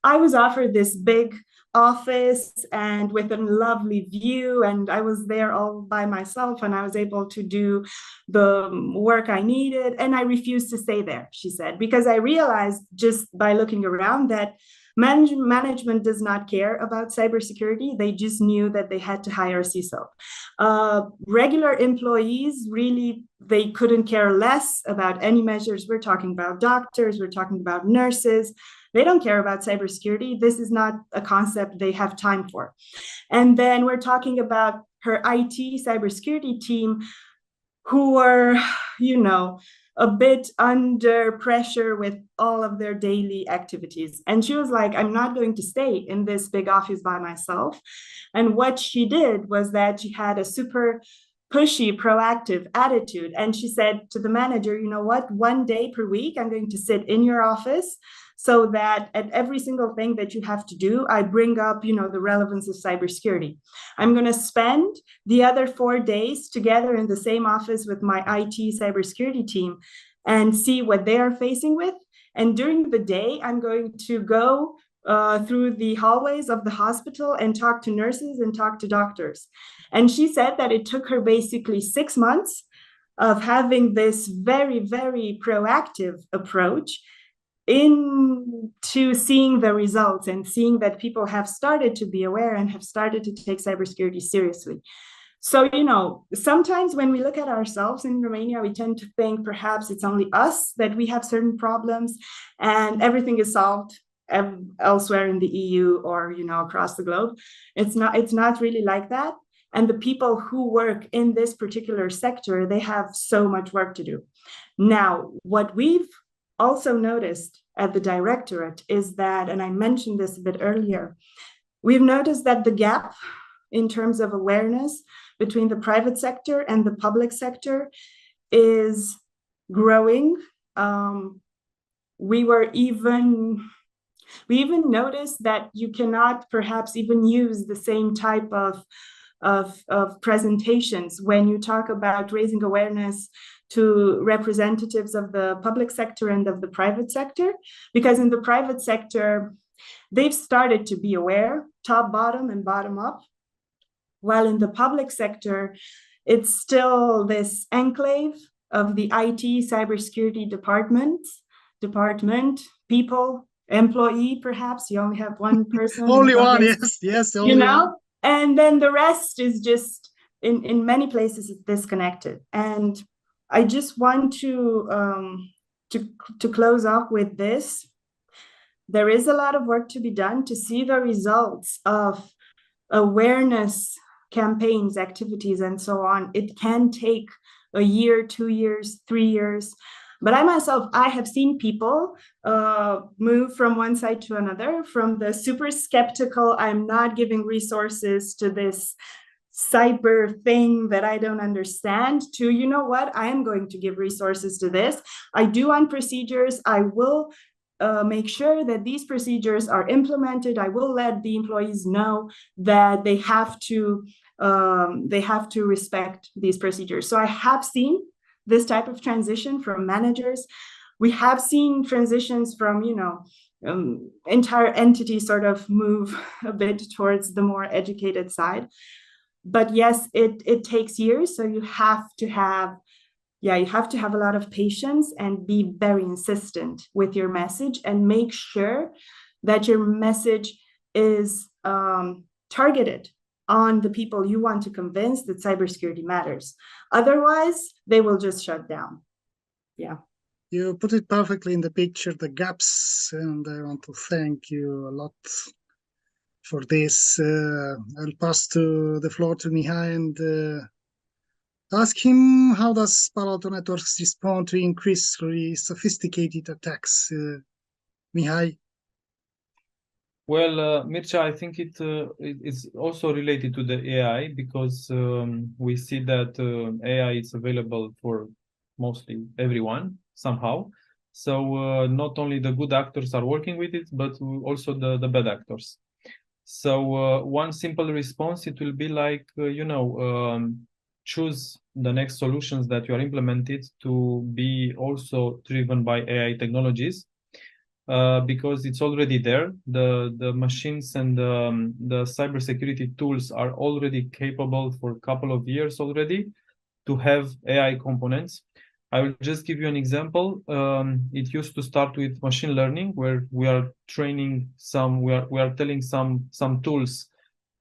I was offered this big office and with a lovely view, and I was there all by myself, and I was able to do the work I needed, and I refused to stay there, she said, because I realized just by looking around that management does not care about cybersecurity. They just knew that they had to hire a CISO. Regular employees, really, they couldn't care less about any measures. We're talking about doctors, we're talking about nurses. They don't care about cybersecurity. This is not a concept they have time for. And then we're talking about her IT cybersecurity team, who were, a bit under pressure with all of their daily activities. And she was like, I'm not going to stay in this big office by myself. And what she did was that she had a super pushy, proactive attitude. And she said to the manager, you know what, 1 day per week, I'm going to sit in your office so that at every single thing that you have to do, I bring up, the relevance of cybersecurity. I'm going to spend the other 4 days together in the same office with my IT cybersecurity team and see what they are facing with. And during the day, I'm going to go through the hallways of the hospital and talk to nurses and talk to doctors. And she said that it took her basically 6 months of having this very, very proactive approach into seeing the results and seeing that people have started to be aware and have started to take cybersecurity seriously. So, sometimes when we look at ourselves in Romania, we tend to think perhaps it's only us that we have certain problems and everything is solved elsewhere in the EU or, across the globe. It's not really like that. And the people who work in this particular sector, they have so much work to do. Now, what we've also noticed at the directorate is that, and I mentioned this a bit earlier, we've noticed that the gap in terms of awareness between the private sector and the public sector is growing. We even noticed that you cannot perhaps even use the same type of presentations when you talk about raising awareness to representatives of the public sector and of the private sector, because in the private sector, they've started to be aware, top, bottom, and bottom up, while in the public sector, it's still this enclave of the IT cybersecurity departments department, people, employee, perhaps you only have one person. Only one, yes, only you know, one. And then the rest is just in many places it's disconnected. And I just want to close off with this. There is a lot of work to be done to see the results of awareness campaigns, activities, and so on. It can take a year, 2 years, 3 years. But I myself, I have seen people move from one side to another, from the super skeptical, I'm not giving resources to this cyber thing that I don't understand, to, you know what, I am going to give resources to this. I do on procedures. I will make sure that these procedures are implemented. I will let the employees know that they have to respect these procedures. So I have seen this type of transition from managers. We have seen transitions from, entire entities sort of move a bit towards the more educated side. But yes, it takes years. So you have to have a lot of patience and be very insistent with your message, and make sure that your message is targeted on the people you want to convince that cybersecurity matters. Otherwise, they will just shut down. Yeah. You put it perfectly in the picture, the gaps, and I want to thank you a lot for this. I'll pass the floor to Mihai and ask him, how does Palo Alto Networks respond to increasingly sophisticated attacks? Mihai? Well, Mircea, I think it's also related to the AI, because we see that AI is available for mostly everyone somehow. So not only the good actors are working with it, but also the bad actors. So one simple response, it will be like, choose the next solutions that you are implemented to be also driven by AI technologies. Because it's already there. The machines and the cybersecurity tools are already capable for a couple of years already to have AI components. I will just give you an example. It used to start with machine learning, where we are training we are telling some tools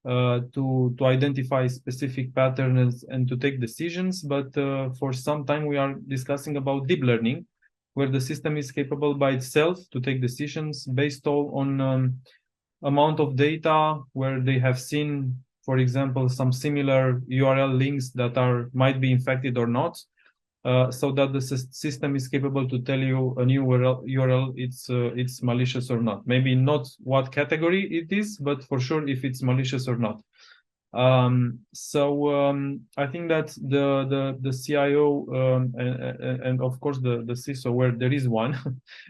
to identify specific patterns and to take decisions. But for some time we are discussing about deep learning, where the system is capable by itself to take decisions based on amount of data, where they have seen, for example, some similar URL links that might be infected or not, so that the system is capable to tell you a new URL it's malicious or not. Maybe not what category it is, but for sure if it's malicious or not. I think that the CIO and of course the CISO, where there is one,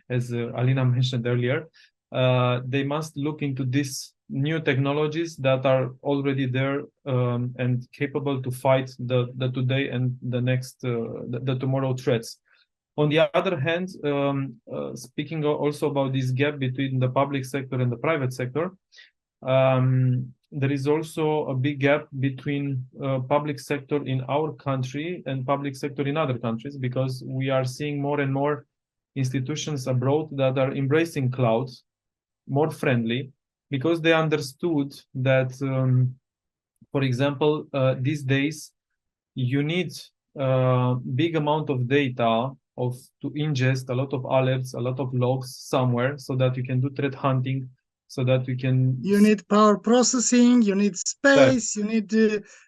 as Alina mentioned earlier, they must look into these new technologies that are already there and capable to fight the today and the tomorrow threats. On the other hand, speaking also about this gap between the public sector and the private sector, there is also a big gap between public sector in our country and public sector in other countries, because we are seeing more and more institutions abroad that are embracing cloud, more friendly, because they understood that, for example, these days you need a big amount of data to ingest a lot of alerts, a lot of logs somewhere, so that you can do threat hunting, so that you can... You need power processing, you need space, you need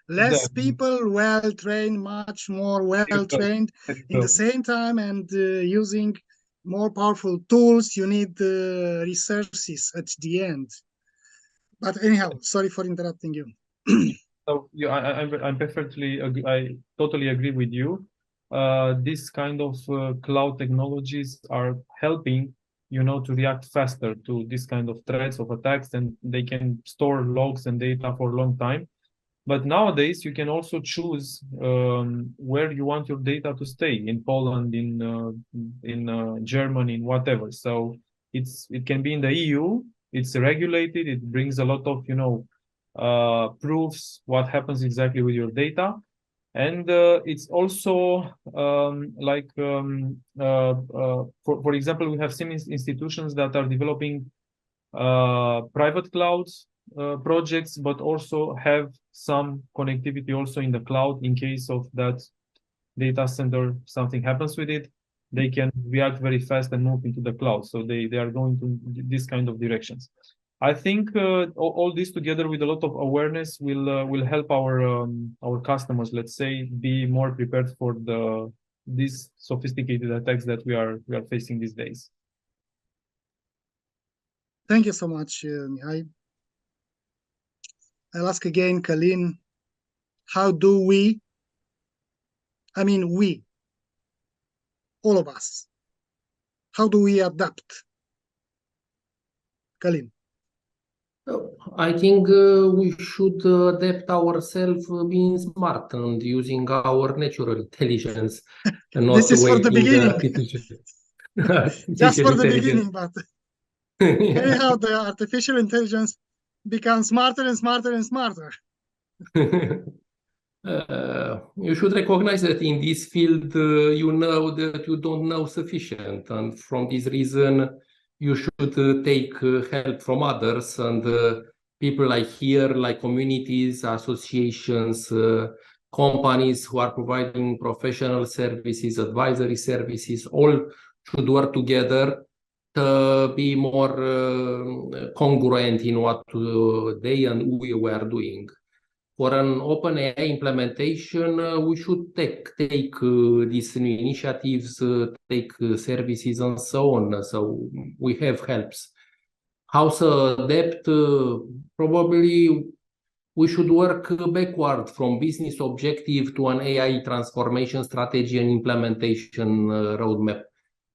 less people, well-trained, much more well-trained in the same time, and using more powerful tools. You need resources at the end. But anyhow, sorry for interrupting you. So I'm perfectly, I totally agree with you. This kind of cloud technologies are helping, to react faster to this kind of threats of attacks, and they can store logs and data for a long time. But nowadays, you can also choose where you want your data to stay, in Poland, in Germany, in whatever. So it can be in the EU. It's regulated. It brings a lot of proofs what happens exactly with your data. And it's also for example, we have seen institutions that are developing private clouds projects, but also have some connectivity also in the cloud in case of that data center, something happens with it, they can react very fast and move into the cloud. So they are going to this kind of directions. I think all this together with a lot of awareness will help our customers, let's say, be more prepared for these sophisticated attacks that we are facing these days. Thank you so much, Mihai. I'll ask again, Călin, how do we, all of us, how do we adapt? Călin. I think we should adapt ourselves being smart and using our natural intelligence and not This is for the beginning. Just for the beginning, but anyhow, the artificial intelligence becomes smarter and smarter and smarter. You should recognize that in this field, you know that you don't know sufficient, and from this reason, you should take help from others and people like here, like communities, associations, companies who are providing professional services, advisory services, all should work together to be more congruent in what they and we were doing. For an open AI implementation, we should take these new initiatives, take services and so on. So we have helps. How to adapt? Probably we should work backward from business objective to an AI transformation strategy and implementation roadmap.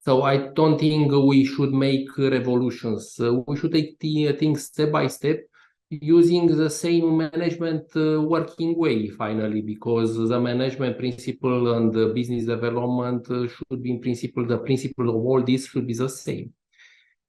So I don't think we should make revolutions. We should take things step by step, using the same management working way finally, because the management principle and the business development should be in principle, the principle of all this should be the same.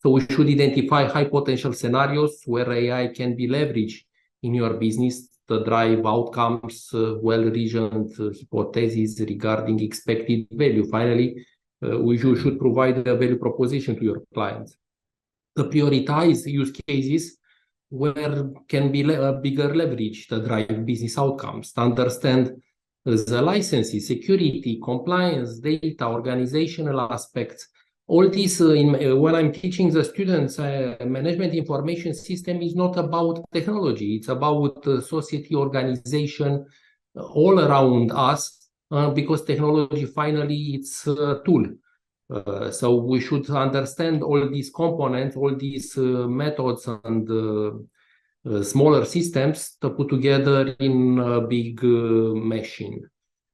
So we should identify high potential scenarios where AI can be leveraged in your business to drive outcomes, well-reasoned hypotheses regarding expected value. Finally, we should provide a value proposition to your clients. To prioritize use cases where can be a bigger leverage to drive business outcomes, to understand the licenses, security, compliance, data, organizational aspects. All this, when I'm teaching the students, management information system is not about technology. It's about society, organization, all around us, because technology, finally, it's a tool. So we should understand all these components, all these methods and smaller systems to put together in a big machine.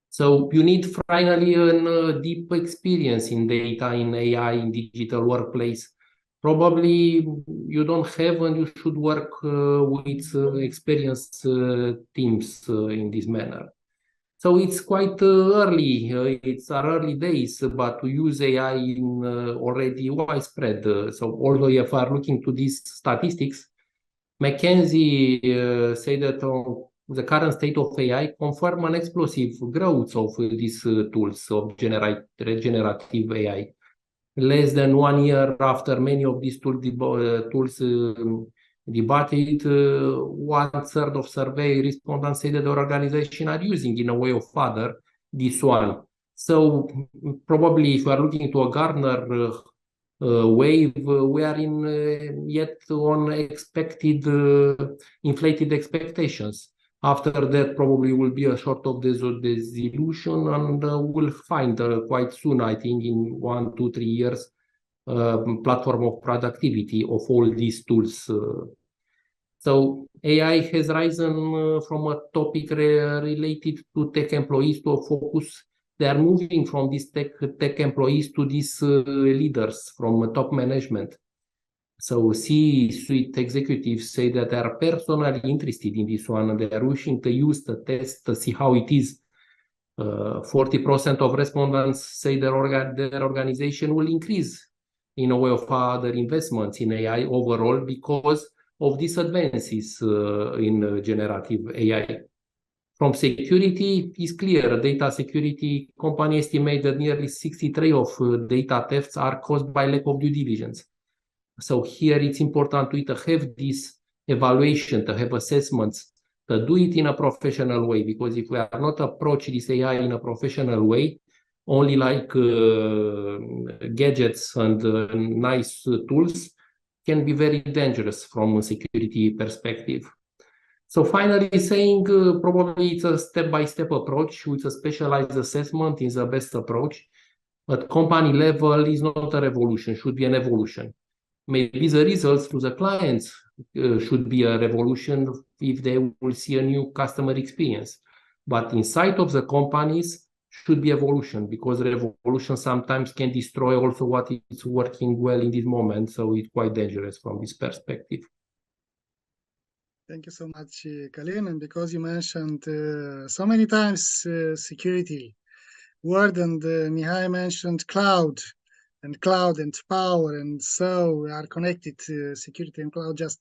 So you need finally a deep experience in data, in AI, in digital workplace. Probably you don't have, and you should work with experienced teams in this manner. So it's quite early, it's our early days, but we use AI in already widespread. So although if we are looking to these statistics, McKinsey say that the current state of AI confirm an explosive growth of these tools of generative AI. Less than 1 year after many of these tools debated, 1/3 of survey respondents say that their organization are using in a way or other this one. So probably if we are looking to a Gartner wave, we are in yet on expected inflated expectations. After that, probably will be a sort of disillusion, and we'll find quite soon, I think, in 1, 2, 3 years, platform of productivity of all these tools. So AI has risen from a topic related to tech employees to a focus. They are moving from these tech employees to these leaders from top management. So C-suite executives say that they are personally interested in this one, and they are wishing to use the test to see how it is. 40% of respondents say their organization will increase in a way of other investments in AI overall because of these advances in generative AI. From security, it's clear. Data security company estimate that nearly 63 of data thefts are caused by lack of due diligence. So here it's important to have this evaluation, to have assessments, to do it in a professional way, because if we are not approach this AI in a professional way, only like gadgets and nice tools, can be very dangerous from a security perspective. So finally saying probably it's a step-by-step approach with a specialized assessment is the best approach. At company level is not a revolution, should be an evolution. Maybe the results to the clients should be a revolution if they will see a new customer experience. But inside of the companies should be evolution, because revolution sometimes can destroy also what is working well in this moment. So it's quite dangerous from this perspective. Thank you so much, Kalin. And because you mentioned so many times security word, and Mihai mentioned cloud and power, and so we are connected to security and cloud. Just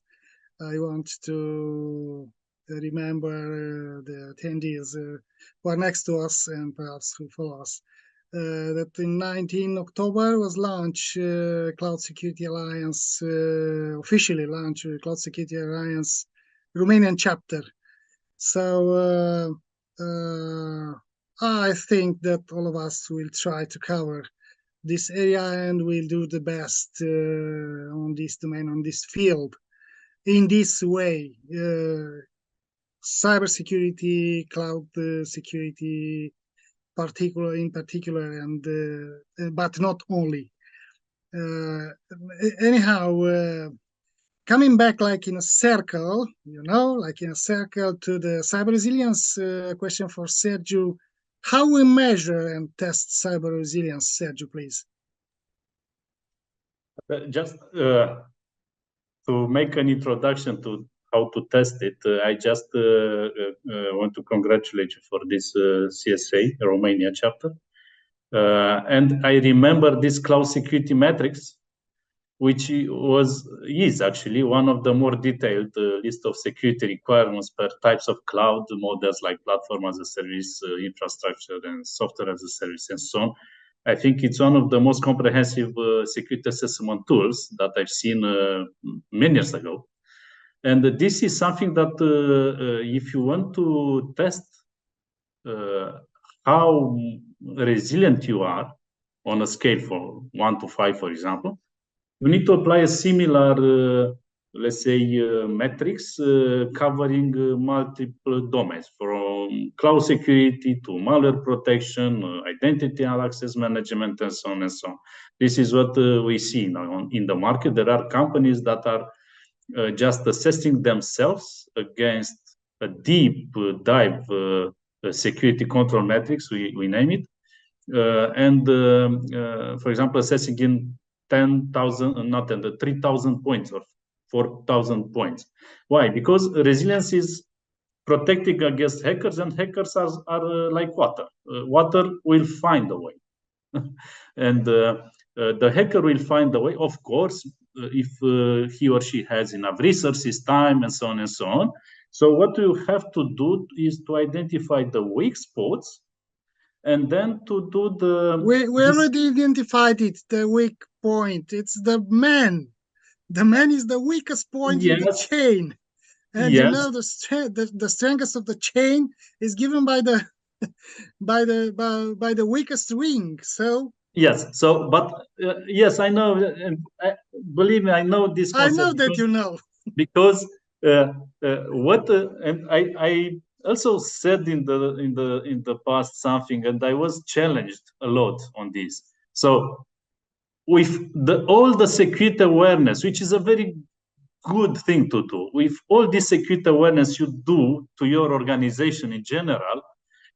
I want to remember the attendees who are next to us and perhaps who follow us. That in 19 October was launched Cloud Security Alliance, officially launched Cloud Security Alliance Romanian chapter. So I think that all of us will try to cover this area and we'll do the best on this domain, on this field. In this way, cybersecurity, cloud security, in particular, and but not only. Anyhow, coming back like in a circle, like in a circle to the cyber resilience question for Sergiu, how we measure and test cyber resilience, Sergiu, please. Just to make an introduction to how to test it, I just want to congratulate you for this CSA Romania chapter. And I remember this cloud security metrics, which is actually one of the more detailed list of security requirements per types of cloud models like platform as a service, infrastructure, and software as a service, and so on. I think it's one of the most comprehensive security assessment tools that I've seen many years ago. And this is something that if you want to test how resilient you are on a scale from 1 to 5, for example, you need to apply a similar, let's say, metrics covering multiple domains, from cloud security to malware protection, identity and access management, and so on and so on. This is what we see now in the market. There are companies that are just assessing themselves against a deep dive security control metrics, we name it, and for example, assessing in 10,000, not 10, 3,000 points or 4,000 points. Why? Because resilience is protecting against hackers, and hackers are like water. Water will find a way. And the hacker will find a way, of course, if he or she has enough resources, time, and so on and so on. So what you have to do is to identify the weak spots, and then to do the... We already identified it, the weak point. It's the man. The man is the weakest point in the chain. And you know the strength of the chain is given by the by the weakest ring. So yes. So, but yes, I know, and believe me, I know this concept. I know that you know, because what and I also said in the past something, and I was challenged a lot on this. So with all the security awareness, which is a very good thing to do, with all this security awareness you do to your organization in general,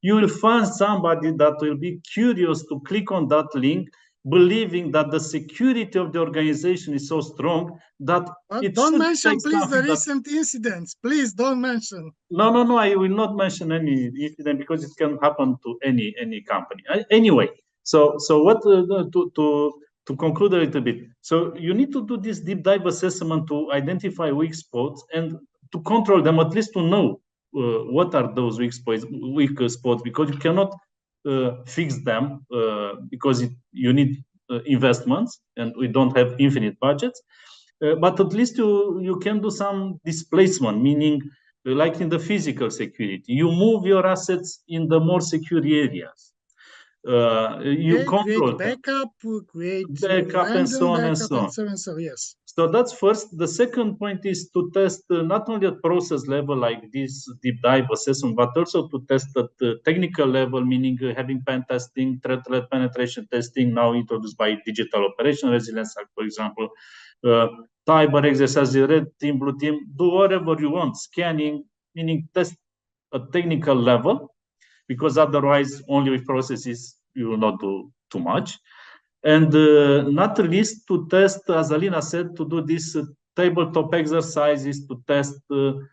you will find somebody that will be curious to click on that link, believing that the security of the organization is so strong that it don't mention, please, the recent incidents. Please don't mention. No, I will not mention any incident because it can happen to any company. Anyway, so what to conclude a little bit. So you need to do this deep dive assessment to identify weak spots and to control them, at least to know what are those weak spots, because you cannot fix them because you need investments, and we don't have infinite budgets. But at least you can do some displacement, meaning like in the physical security, you move your assets in the more secure areas. You control create backup, create backup, and so on and backup, so on. and so yes. So that's first. The second point is to test not only at process level like this deep dive assessment, but also to test at the technical level, meaning having pen testing, threat penetration testing, now introduced by digital operation resilience, for example, cyber exercises, red team, blue team, do whatever you want, scanning, meaning test at technical level, because otherwise only with processes you will not do too much. And not least to test, as Alina said, to do this tabletop exercises to test the,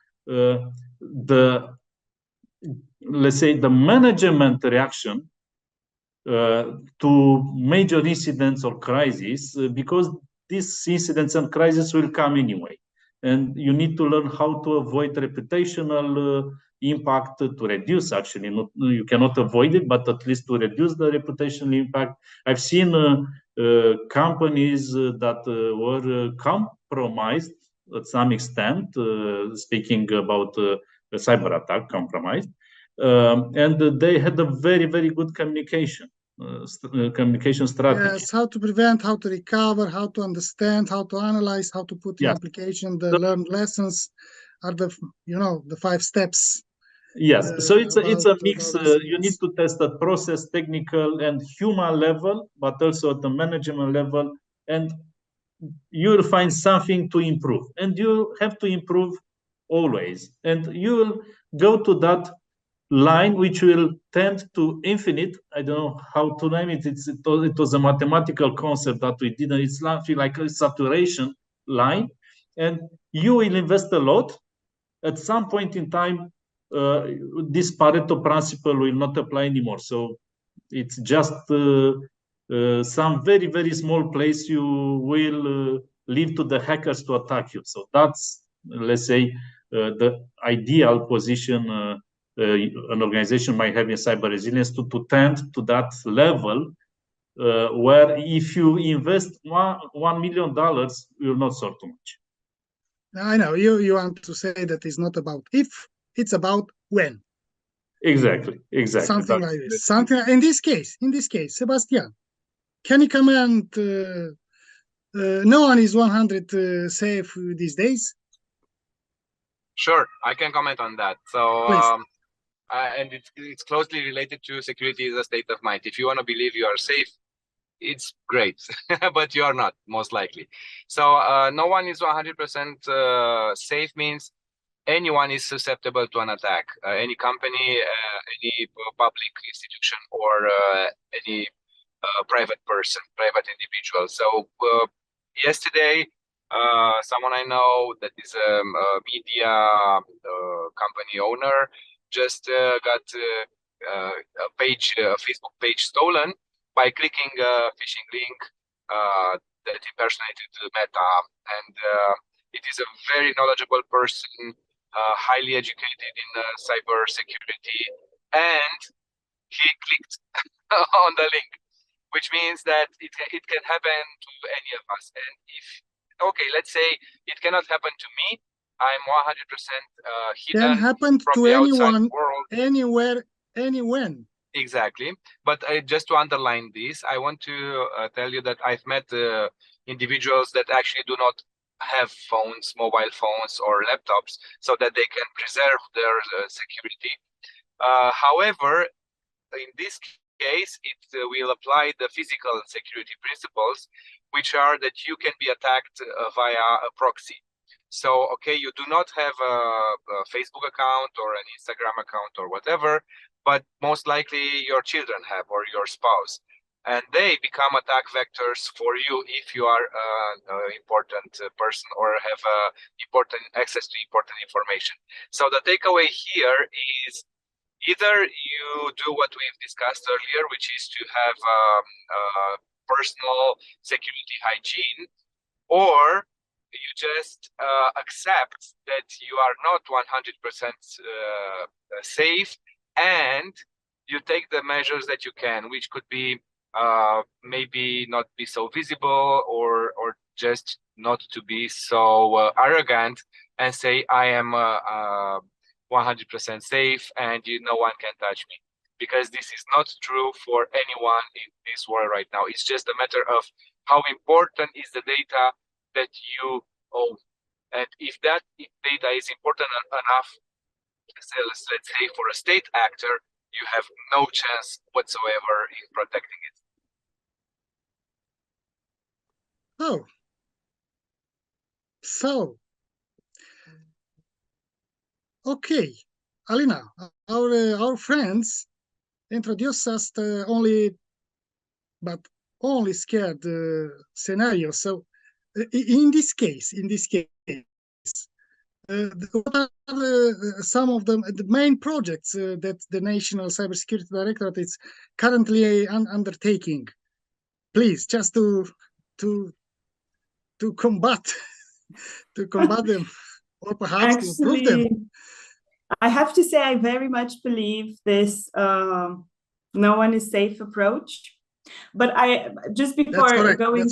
let's say, the management reaction to major incidents or crises, because these incidents and crises will come anyway. And you need to learn how to avoid reputational impact, to reduce, actually, you cannot avoid it, but at least to reduce the reputational impact. I've seen companies that were compromised at some extent, speaking about a cyber attack, compromised, and they had a very, very good communication strategy. Yes, how to prevent, how to recover, how to understand, how to analyze, how to put in application, the learned lessons are the, the 5 steps. Yes, so it's a mix. You need to test at process, technical, and human level, but also at the management level, and you will find something to improve, and you have to improve always, and you will go to that line which will tend to infinite. I don't know how to name it. It was a mathematical concept that we did. It's something like a saturation line, and you will invest a lot. At some point in time, this Pareto principle will not apply anymore. So it's just some very, very small place you will leave to the hackers to attack you. So that's, let's say, the ideal position an organization might have in cyber resilience, to tend to that level where if you invest $1 million, you will not solve too much. I know you want to say that it's not about if, it's about when. Exactly. Something like this. Something in this case, Sebastian, can you comment? No one is 100 safe these days. Sure, I can comment on that. So, and it's closely related to security as a state of mind. If you want to believe you are safe, it's great, but you are not, most likely. So no one is 100% safe means anyone is susceptible to an attack. Any company, any public institution, or any private person, private individual. So yesterday, someone I know that is a media company owner just got a Facebook page stolen by clicking a phishing link that impersonated Meta, and it is a very knowledgeable person, highly educated in cybersecurity, and he clicked on the link, which means that it can happen to any of us. And if, okay, let's say it cannot happen to me, I'm 100% hidden can happen from to the anyone, outside world. Anywhere, anywhen. Exactly. But just to underline this, I want to tell you that I've met individuals that actually do not have phones, mobile phones or laptops, so that they can preserve their security. However, in this case, it will apply the physical security principles, which are that you can be attacked via a proxy. So, okay, you do not have a Facebook account or an Instagram account or whatever, but most likely your children have, or your spouse. And they become attack vectors for you if you are an important person or have important access to important information. So the takeaway here is either you do what we've discussed earlier, which is to have personal security hygiene, or you just accept that you are not 100% safe, and you take the measures that you can, which could be maybe not be so visible, or just not to be so arrogant and say I am 100% safe and no one can touch me, because this is not true for anyone in this world right now. It's just a matter of how important is the data that you own, and if that data is important enough, let's say for a state actor, you have no chance whatsoever in protecting it. Oh, so okay, Alina, our friends introduced us to only scared scenario. So in this case, what are some of the main projects that the National Cybersecurity Directorate is currently undertaking? Please, just to combat them, or perhaps to improve them. I have to say, I very much believe this no one is safe approach. But just before going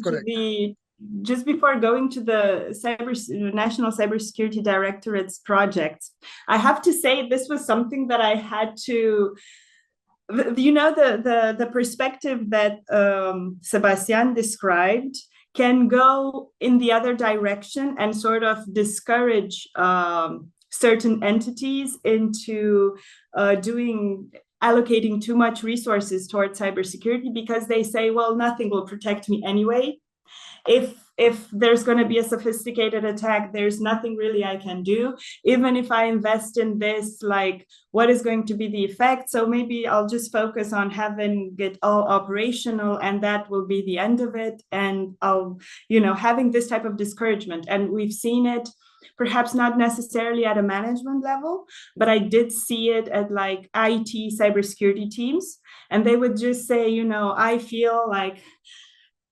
to the National Cybersecurity Directorate's project, I have to say this was something that I had to, the perspective that Sebastian described can go in the other direction and sort of discourage certain entities into allocating too much resources towards cybersecurity, because they say, well, nothing will protect me anyway. If there's going to be a sophisticated attack, there's nothing really I can do. Even if I invest in this, like, what is going to be the effect? So maybe I'll just focus on having it all operational, and that will be the end of it. And I'll, having this type of discouragement. And we've seen it, perhaps not necessarily at a management level, but I did see it at like IT cybersecurity teams. And they would just say, I feel like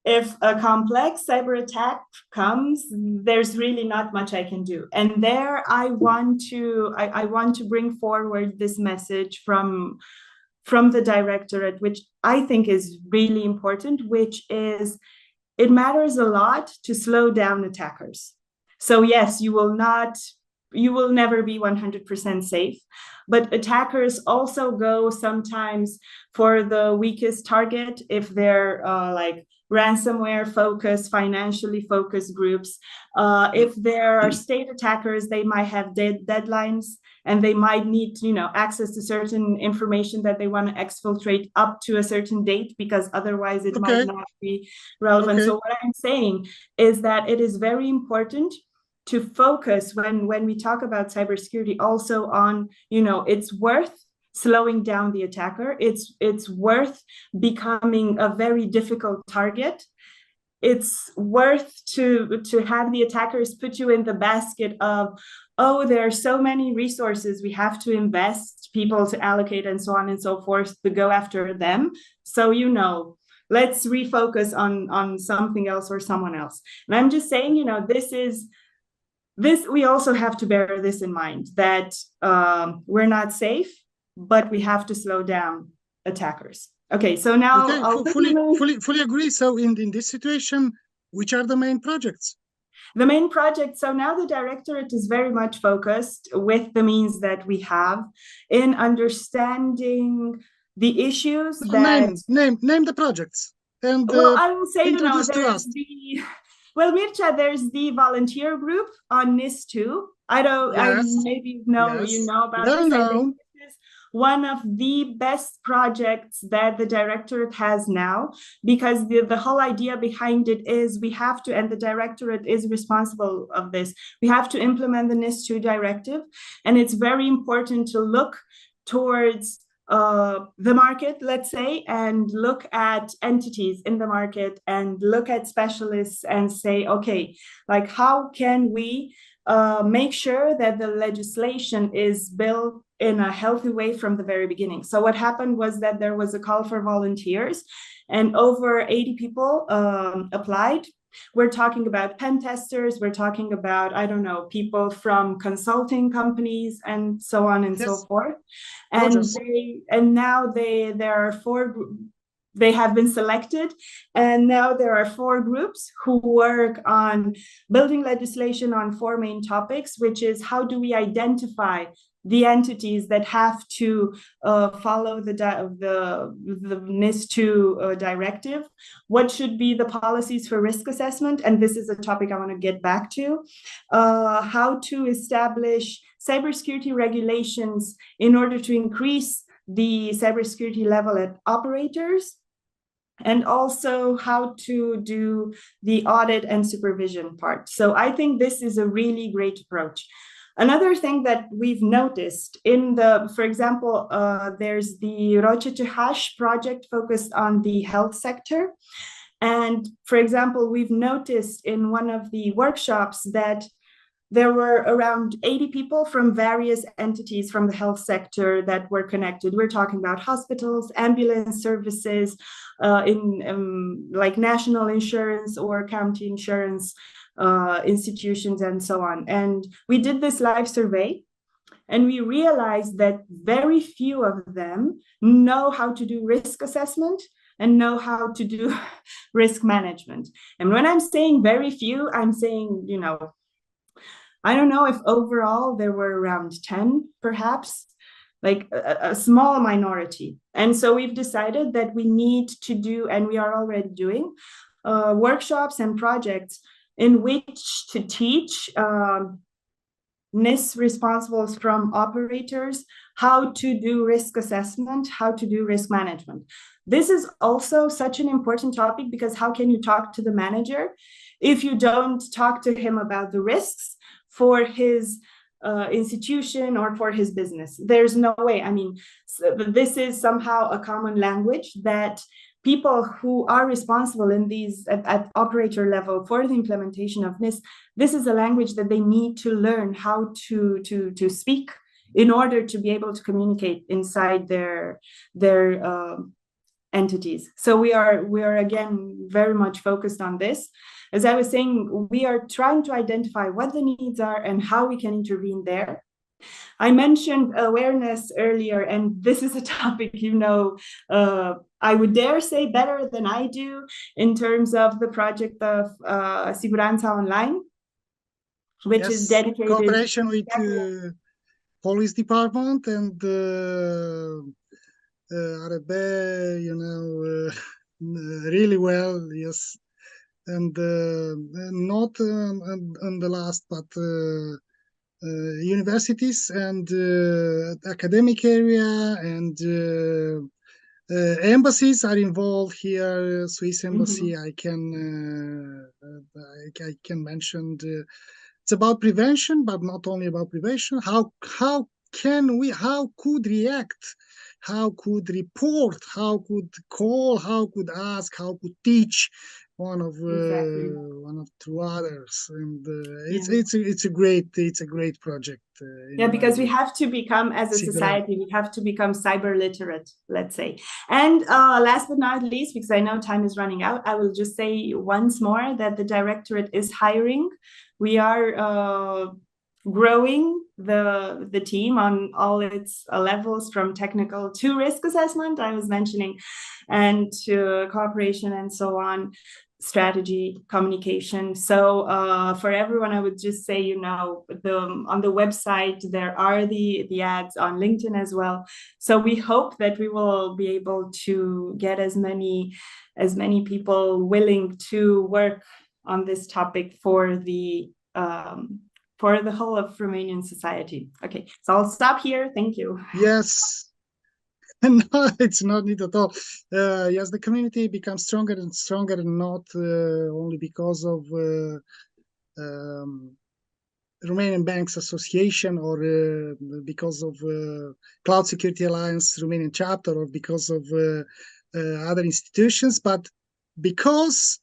if a complex cyber attack comes, there's really not much I can do. And there I want to bring forward this message from the directorate, which I think is really important, which is it matters a lot to slow down attackers. So yes, you will never be 100% safe, but attackers also go sometimes for the weakest target if they're like ransomware focused, financially focused groups. If there are state attackers, they might have deadlines, and they might need access to certain information that they want to exfiltrate up to a certain date, because otherwise it might not be relevant. So what I'm saying is that it is very important to focus when we talk about cybersecurity also on, it's worth slowing down the attacker. It's worth becoming a very difficult target. It's worth to have the attackers put you in the basket of, oh, there are so many resources we have to invest, people to allocate, and so on and so forth to go after them. So, let's refocus on something else or someone else. And I'm just saying, this, we also have to bear this in mind, that we're not safe, but we have to slow down attackers. Okay, so now I'll fully agree. So in this situation, which are the main projects? The main project, so now the directorate is very much focused, with the means that we have, in understanding the issues that... Name the projects. And well, I will say, introduce to us. Well, Mircea, there's the volunteer group on NIS2. I maybe know you know about this. I think this is one of the best projects that the directorate has now, because the whole idea behind it is we have to, and the directorate is responsible of this, we have to implement the NIS2 directive. And it's very important to look towards the market, let's say, and look at entities in the market and look at specialists and say, okay, like, how can we make sure that the legislation is built in a healthy way from the very beginning? So what happened was that there was a call for volunteers, and over 80 people applied. We're talking about pen testers, we're talking about, I don't know, people from consulting companies and so on and so forth. And now there are they have been selected, and now there are 4 groups who work on building legislation on 4 main topics, which is how do we identify the entities that have to follow the NIS2 directive, what should be the policies for risk assessment, and this is a topic I want to get back to, how to establish cybersecurity regulations in order to increase the cybersecurity level at operators, and also how to do the audit and supervision part. So I think this is a really great approach. Another thing that we've noticed for example, there's the ROCCH project focused on the health sector. And for example, we've noticed in one of the workshops that there were around 80 people from various entities from the health sector that were connected. We're talking about hospitals, ambulance services, like national insurance or county insurance institutions, and so on. And we did this live survey, and we realized that very few of them know how to do risk assessment and know how to do risk management. And when I'm saying very few, I'm saying, I don't know if overall there were around 10, perhaps, like a small minority. And so we've decided that we need to do, and we are already doing, workshops and projects in which to teach NIS responsibles from operators how to do risk assessment, how to do risk management. This is also such an important topic, because how can you talk to the manager if you don't talk to him about the risks for his institution or for his business? There's no way. I mean, this is somehow a common language that people who are responsible in these at operator level for the implementation of NIS, this is a language that they need to learn how to speak in order to be able to communicate inside their entities. So we are again very much focused on this. As I was saying, we are trying to identify what the needs are and how we can intervene there. I mentioned awareness earlier, and this is a topic I would dare say better than I do in terms of the project of Siguranța Online, which is dedicated cooperation with police department and RB, really well, yes, and not on the last, but universities and academic area and embassies are involved here. Swiss embassy, I can mention. It's about prevention, but not only about prevention. How could react? How could report? How could call? How could ask? How could teach? One of two others, and it's a great project. Because we have to become, as a society, we have to become cyber literate, let's say. And last but not least, because I know time is running out, I will just say once more that the directorate is hiring. We are growing the team on all its levels, from technical to risk assessment I was mentioning, and to cooperation and so on, strategy, communication. So for everyone, I would just say, on the website there are the ads, on LinkedIn as well. So we hope that we will be able to get as many people willing to work on this topic for the whole of Romanian society. Okay, so I'll stop here. Thank you. Yes. No, it's not neat at all. Yes, the community becomes stronger and stronger, not only because of Romanian Banks Association, or because of Cloud Security Alliance Romanian chapter, or because of other institutions, but because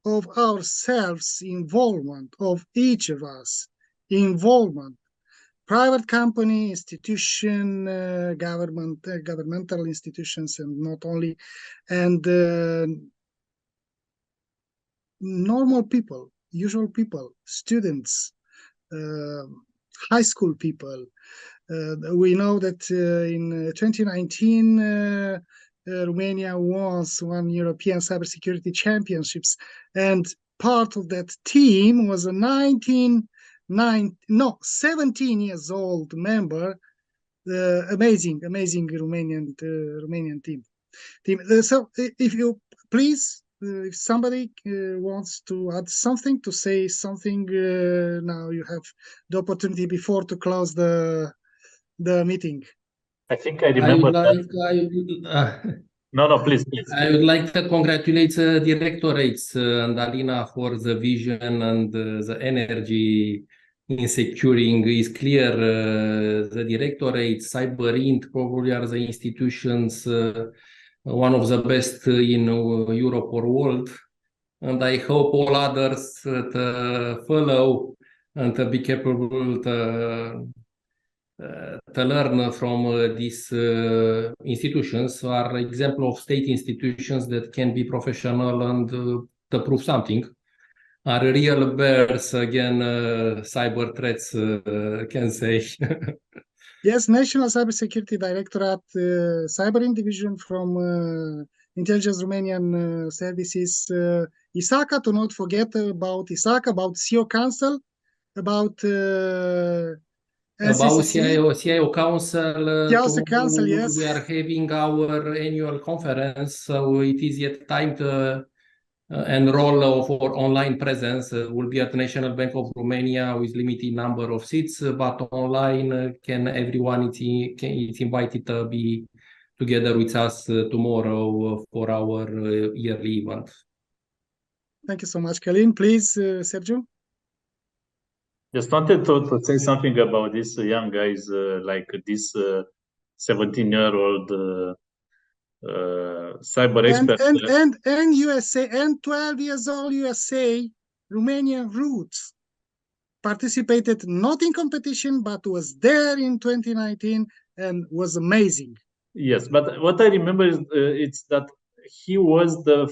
of ourselves, involvement of each of us, involvement. Private company, institution, governmental institutions, and not only, and normal people, usual people, students, high school people. We know that in 2019, Romania won European Cybersecurity Championships, and part of that team was a 17 years old member. Amazing Romanian team. So if you please, if somebody wants to add something, to say something, now you have the opportunity before to close the meeting. I think I remember No, please. I would like to congratulate the directorates and Alina for the vision and the energy in securing. Is clear the directorates, CyberInt probably are the institutions, one of the best in Europe or world. And I hope all others to follow and to be capable to learn from these institutions, are example of state institutions that can be professional and to prove something, are real bears again, cyber threats, can say. Yes, National Cybersecurity Directorate, Cyber Division from Intelligence Romanian Services, ISACA, to not forget about ISACA, about CEO Council, about About NCCC. CIO Council, CIO Council, yes. We are having our annual conference, so it is yet time to enroll for online presence. Will be at National Bank of Romania with limited number of seats, but online can everyone is invited to be together with us tomorrow for our yearly event. Thank you so much, Călin. Please, Sergiu. Just wanted to say something about these young guys, like this 17-year-old cyber expert. And USA, and 12 years old USA, Romanian roots, participated not in competition, but was there in 2019 and was amazing. Yes, but what I remember is it's that he was the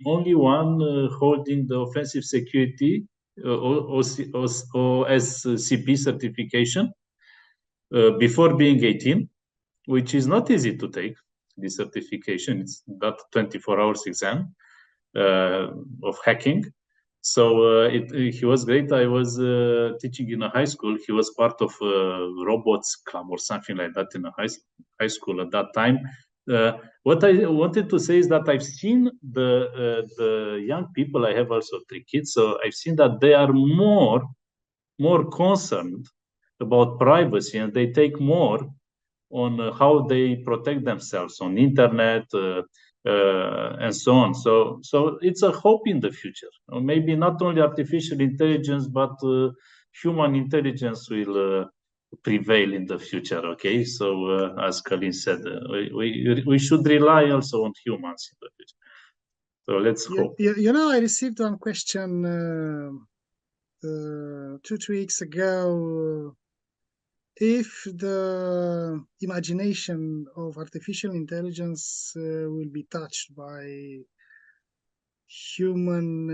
only one holding the offensive security OSCP certification before being 18, which is not easy to take, this certification. It's not 24 hours exam of hacking. So he was great. I was teaching in a high school. He was part of a robots club or something like that in a high school at that time. What I wanted to say is that I've seen the young people. I have also 3 kids, so I've seen that they are more concerned about privacy, and they take more on how they protect themselves on internet and so on. So it's a hope in the future. Or maybe not only artificial intelligence, but human intelligence will prevail in the future. Okay, so as Călin said, we should rely also on humans in the future. So let's hope. You know, I received one question 2-3 weeks ago. If the imagination of artificial intelligence will be touched by human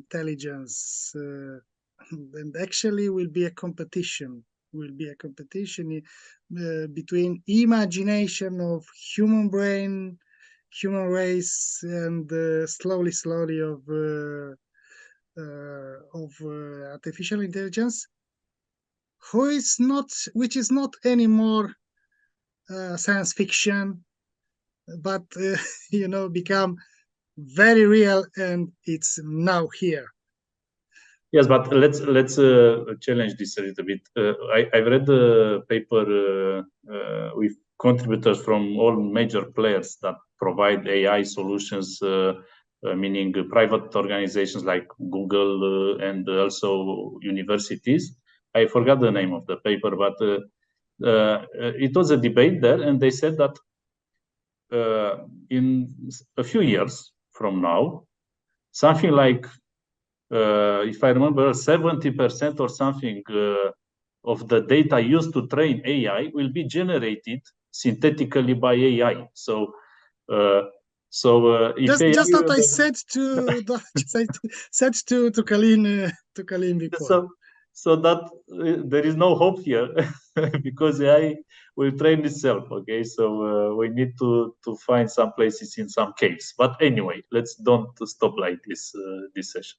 intelligence, and actually will be a competition between imagination of human brain, human race, and slowly of artificial intelligence, which is not anymore science fiction, but you know, become very real, and it's now here. Yes, but let's challenge this a little bit. I've read the paper with contributors from all major players that provide AI solutions, meaning private organizations like Google and also universities. I forgot the name of the paper, but it was a debate there, and they said that in a few years from now, something like, if I remember, 70% or something of the data used to train AI will be generated synthetically by AI. So So just what I said to said to Călin before. So that there is no hope here because AI will train itself. Okay, so we need to find some places in some caves. But anyway, let's don't stop like this this session.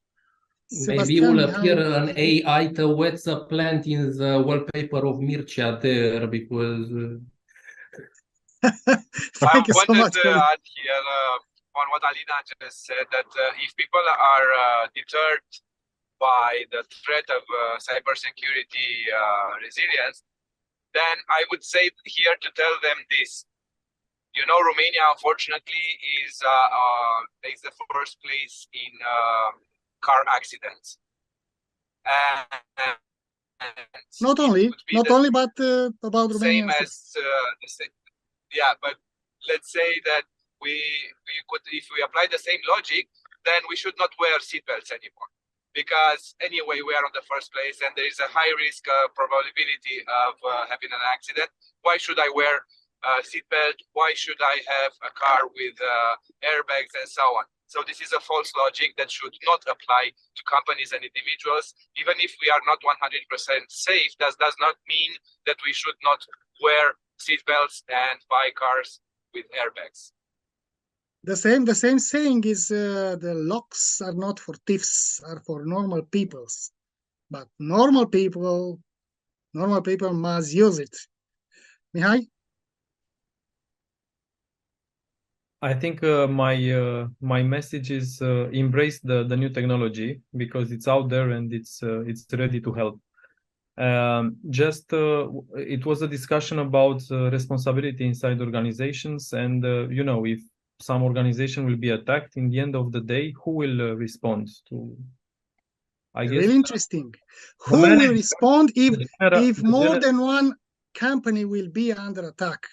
Maybe will appear an AI to what's the plant in the wallpaper of Mircea there because. Thank you so much. I wanted to add here on what Alina just said that if people are deterred by the threat of cybersecurity resilience, then I would say here to tell them this. You know, Romania, unfortunately, is takes the first place in car accidents. And not only, but about Romania. Same as yeah, but let's say that we could, if we apply the same logic, then we should not wear seatbelts anymore. Because anyway, we are on the first place and there is a high risk probability of having an accident. Why should I wear a seatbelt? Why should I have a car with airbags and so on? So this is a false logic that should not apply to companies and individuals. Even if we are not 100% safe, that does not mean that we should not wear seatbelts and buy cars with airbags. The same saying is the locks are not for thieves, are for normal peoples. But normal people must use it. Mihai? I think my message is embrace the new technology because it's out there and it's ready to help. It was a discussion about responsibility inside organizations, and you know, if some organization will be attacked, in the end of the day, who will respond to? I guess really interesting. Who will respond if more than one company will be under attack,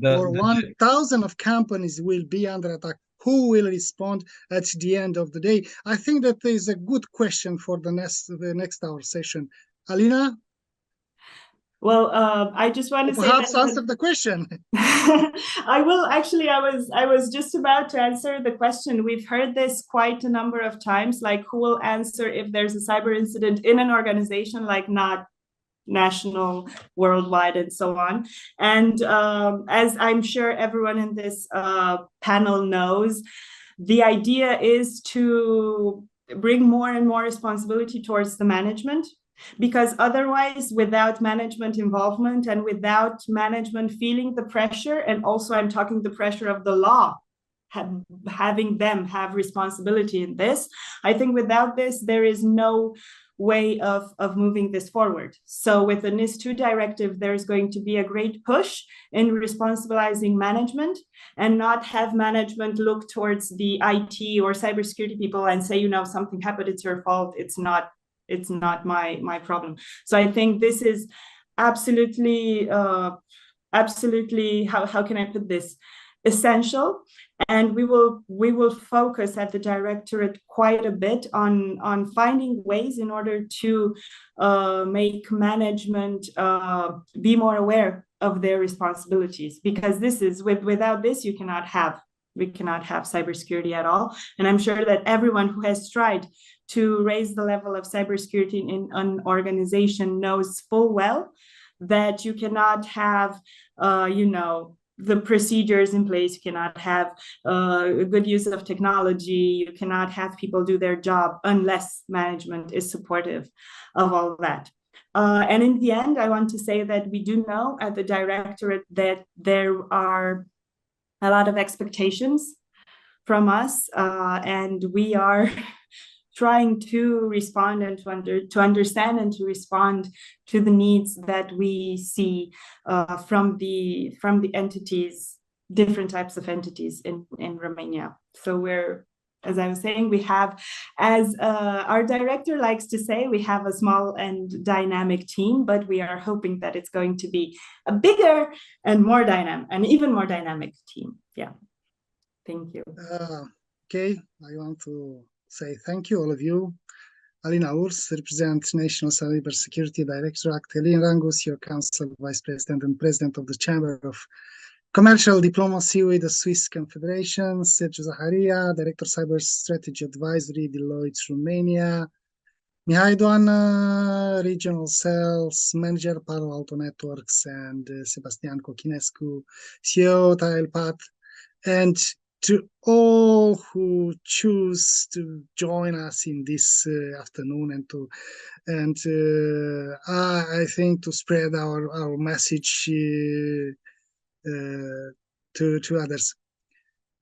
or 1,000 of companies will be under attack? Who will respond at the end of the day? I think that is a good question for the next hour session. Alina? Well, I just want to say perhaps answer the question. I will actually. I was just about to answer the question. We've heard this quite a number of times, like who will answer if there's a cyber incident in an organization, like not national, worldwide, and so on. And as I'm sure everyone in this panel knows, the idea is to bring more and more responsibility towards the management. Because otherwise, without management involvement and without management feeling the pressure, and also I'm talking the pressure of the law, having them have responsibility in this, I think without this, there is no way of moving this forward. So with the NIS2 directive, there's going to be a great push in responsibilizing management and not have management look towards the IT or cybersecurity people and say, you know, something happened, it's your fault, it's not my problem. So I think this is absolutely how can I put this, essential. And we will focus at the directorate quite a bit on finding ways in order to make management be more aware of their responsibilities, because this is without this we cannot have cybersecurity at all. And I'm sure that everyone who has tried to raise the level of cybersecurity in an organization knows full well that you cannot have, the procedures in place, you cannot have a good use of technology, you cannot have people do their job unless management is supportive of all that. And in the end, I want to say that we do know at the directorate that there are a lot of expectations from us, and we are trying to respond and to understand and to respond to the needs that we see from the entities, different types of entities in Romania. So we're, as I was saying, we have, as our director likes to say, we have a small and dynamic team, but we are hoping that it's going to be a bigger and more dynamic, an even more dynamic team. Yeah. Thank you. Okay, I want to say thank you, all of you. Alina Urs, represent National Cybersecurity Directorate. Călin Rangus, your Council Vice President and President of the Chamber of Commercial diplomacy with the Swiss Confederation, Sergio Zaharia, Director Cyber Strategy Advisory, Deloitte, Romania. Mihai Doana, Regional Sales Manager, Palo Alto Networks, and Sebastian Cochinescu, CEO, Tilepath. And to all who choose to join us in this afternoon and I think to spread our message to others.